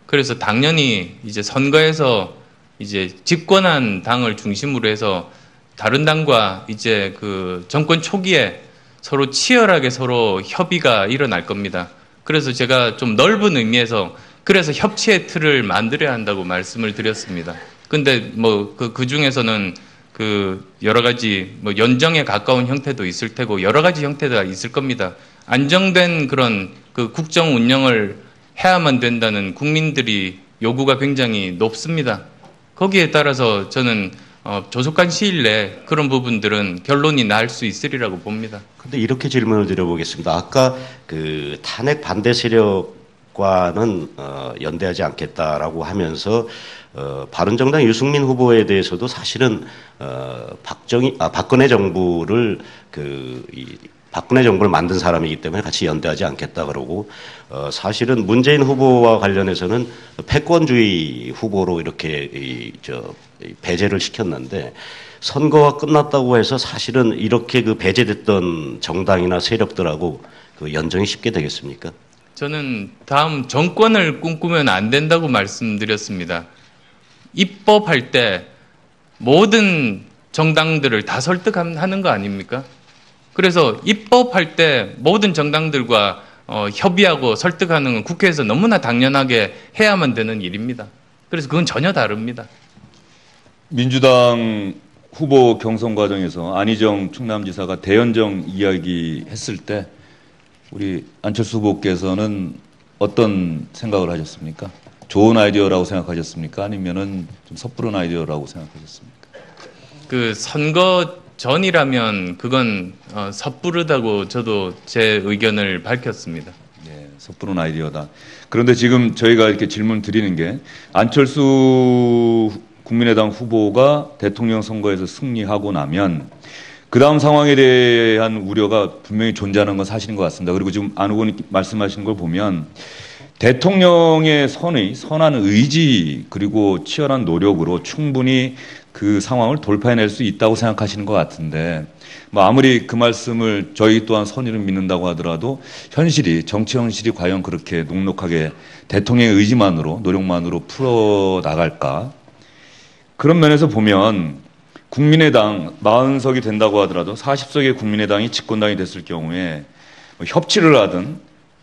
그래서 당연히 이제 선거에서 이제 집권한 당을 중심으로 해서 다른 당과 이제 그 정권 초기에 서로 치열하게 서로 협의가 일어날 겁니다. 그래서 제가 좀 넓은 의미에서 그래서 협치의 틀을 만들어야 한다고 말씀을 드렸습니다. 근데 뭐 그 중에서는 그 여러 가지 뭐 연정에 가까운 형태도 있을 테고 여러 가지 형태가 있을 겁니다. 안정된 그런 그 국정 운영을 해야만 된다는 국민들이 요구가 굉장히 높습니다. 거기에 따라서 저는 조속한 시일 내에 그런 부분들은 결론이 날 수 있으리라고 봅니다. 근데 이렇게 질문을 드려보겠습니다. 아까 그 탄핵 반대 세력과는 연대하지 않겠다라고 하면서 바른정당 유승민 후보에 대해서도 사실은 박근혜 정부를 박근혜 정부를 만든 사람이기 때문에 같이 연대하지 않겠다 그러고, 사실은 문재인 후보와 관련해서는 패권주의 후보로 이렇게 배제를 시켰는데, 선거가 끝났다고 해서 사실은 이렇게 그 배제됐던 정당이나 세력들하고 그 연정이 쉽게 되겠습니까? 저는 다음 정권을 꿈꾸면 안 된다고 말씀드렸습니다. 입법할 때 모든 정당들을 다 설득하는 거 아닙니까? 그래서 입법할 때 모든 정당들과 협의하고 설득하는 건 국회에서 너무나 당연하게 해야만 되는 일입니다. 그래서 그건 전혀 다릅니다. 민주당 후보 경선 과정에서 안희정 충남지사가 대연정 이야기했을 때 우리 안철수 후보께서는 어떤 생각을 하셨습니까? 좋은 아이디어라고 생각하셨습니까? 아니면은 좀 섣부른 아이디어라고 생각하셨습니까? 그 선거 전이라면 그건 섣부르다고 저도 제 의견을 밝혔습니다. 네, 섣부른 아이디어다. 그런데 지금 저희가 이렇게 질문 드리는 게 안철수 국민의당 후보가 대통령 선거에서 승리하고 나면 그 다음 상황에 대한 우려가 분명히 존재하는 건 사실인 것 같습니다. 그리고 지금 안 의원이 말씀하시는 걸 보면 대통령의 선한 의지 그리고 치열한 노력으로 충분히 그 상황을 돌파해낼 수 있다고 생각하시는 것 같은데, 뭐 아무리 그 말씀을 저희 또한 선의를 믿는다고 하더라도 정치 현실이 과연 그렇게 녹록하게 대통령의 의지만으로 노력만으로 풀어나갈까? 그런 면에서 보면 국민의당 40석이 된다고 하더라도 40석의 국민의당이 집권당이 됐을 경우에 뭐 협치를 하든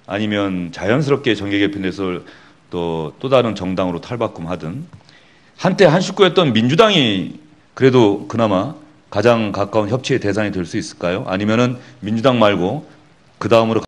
아니면 자연스럽게 정계 개편돼서 또 다른 정당으로 탈바꿈하든 한때 한식구였던 민주당이 그래도 그나마 가장 가까운 협치의 대상이 될 수 있을까요? 아니면은 민주당 말고 그 다음으로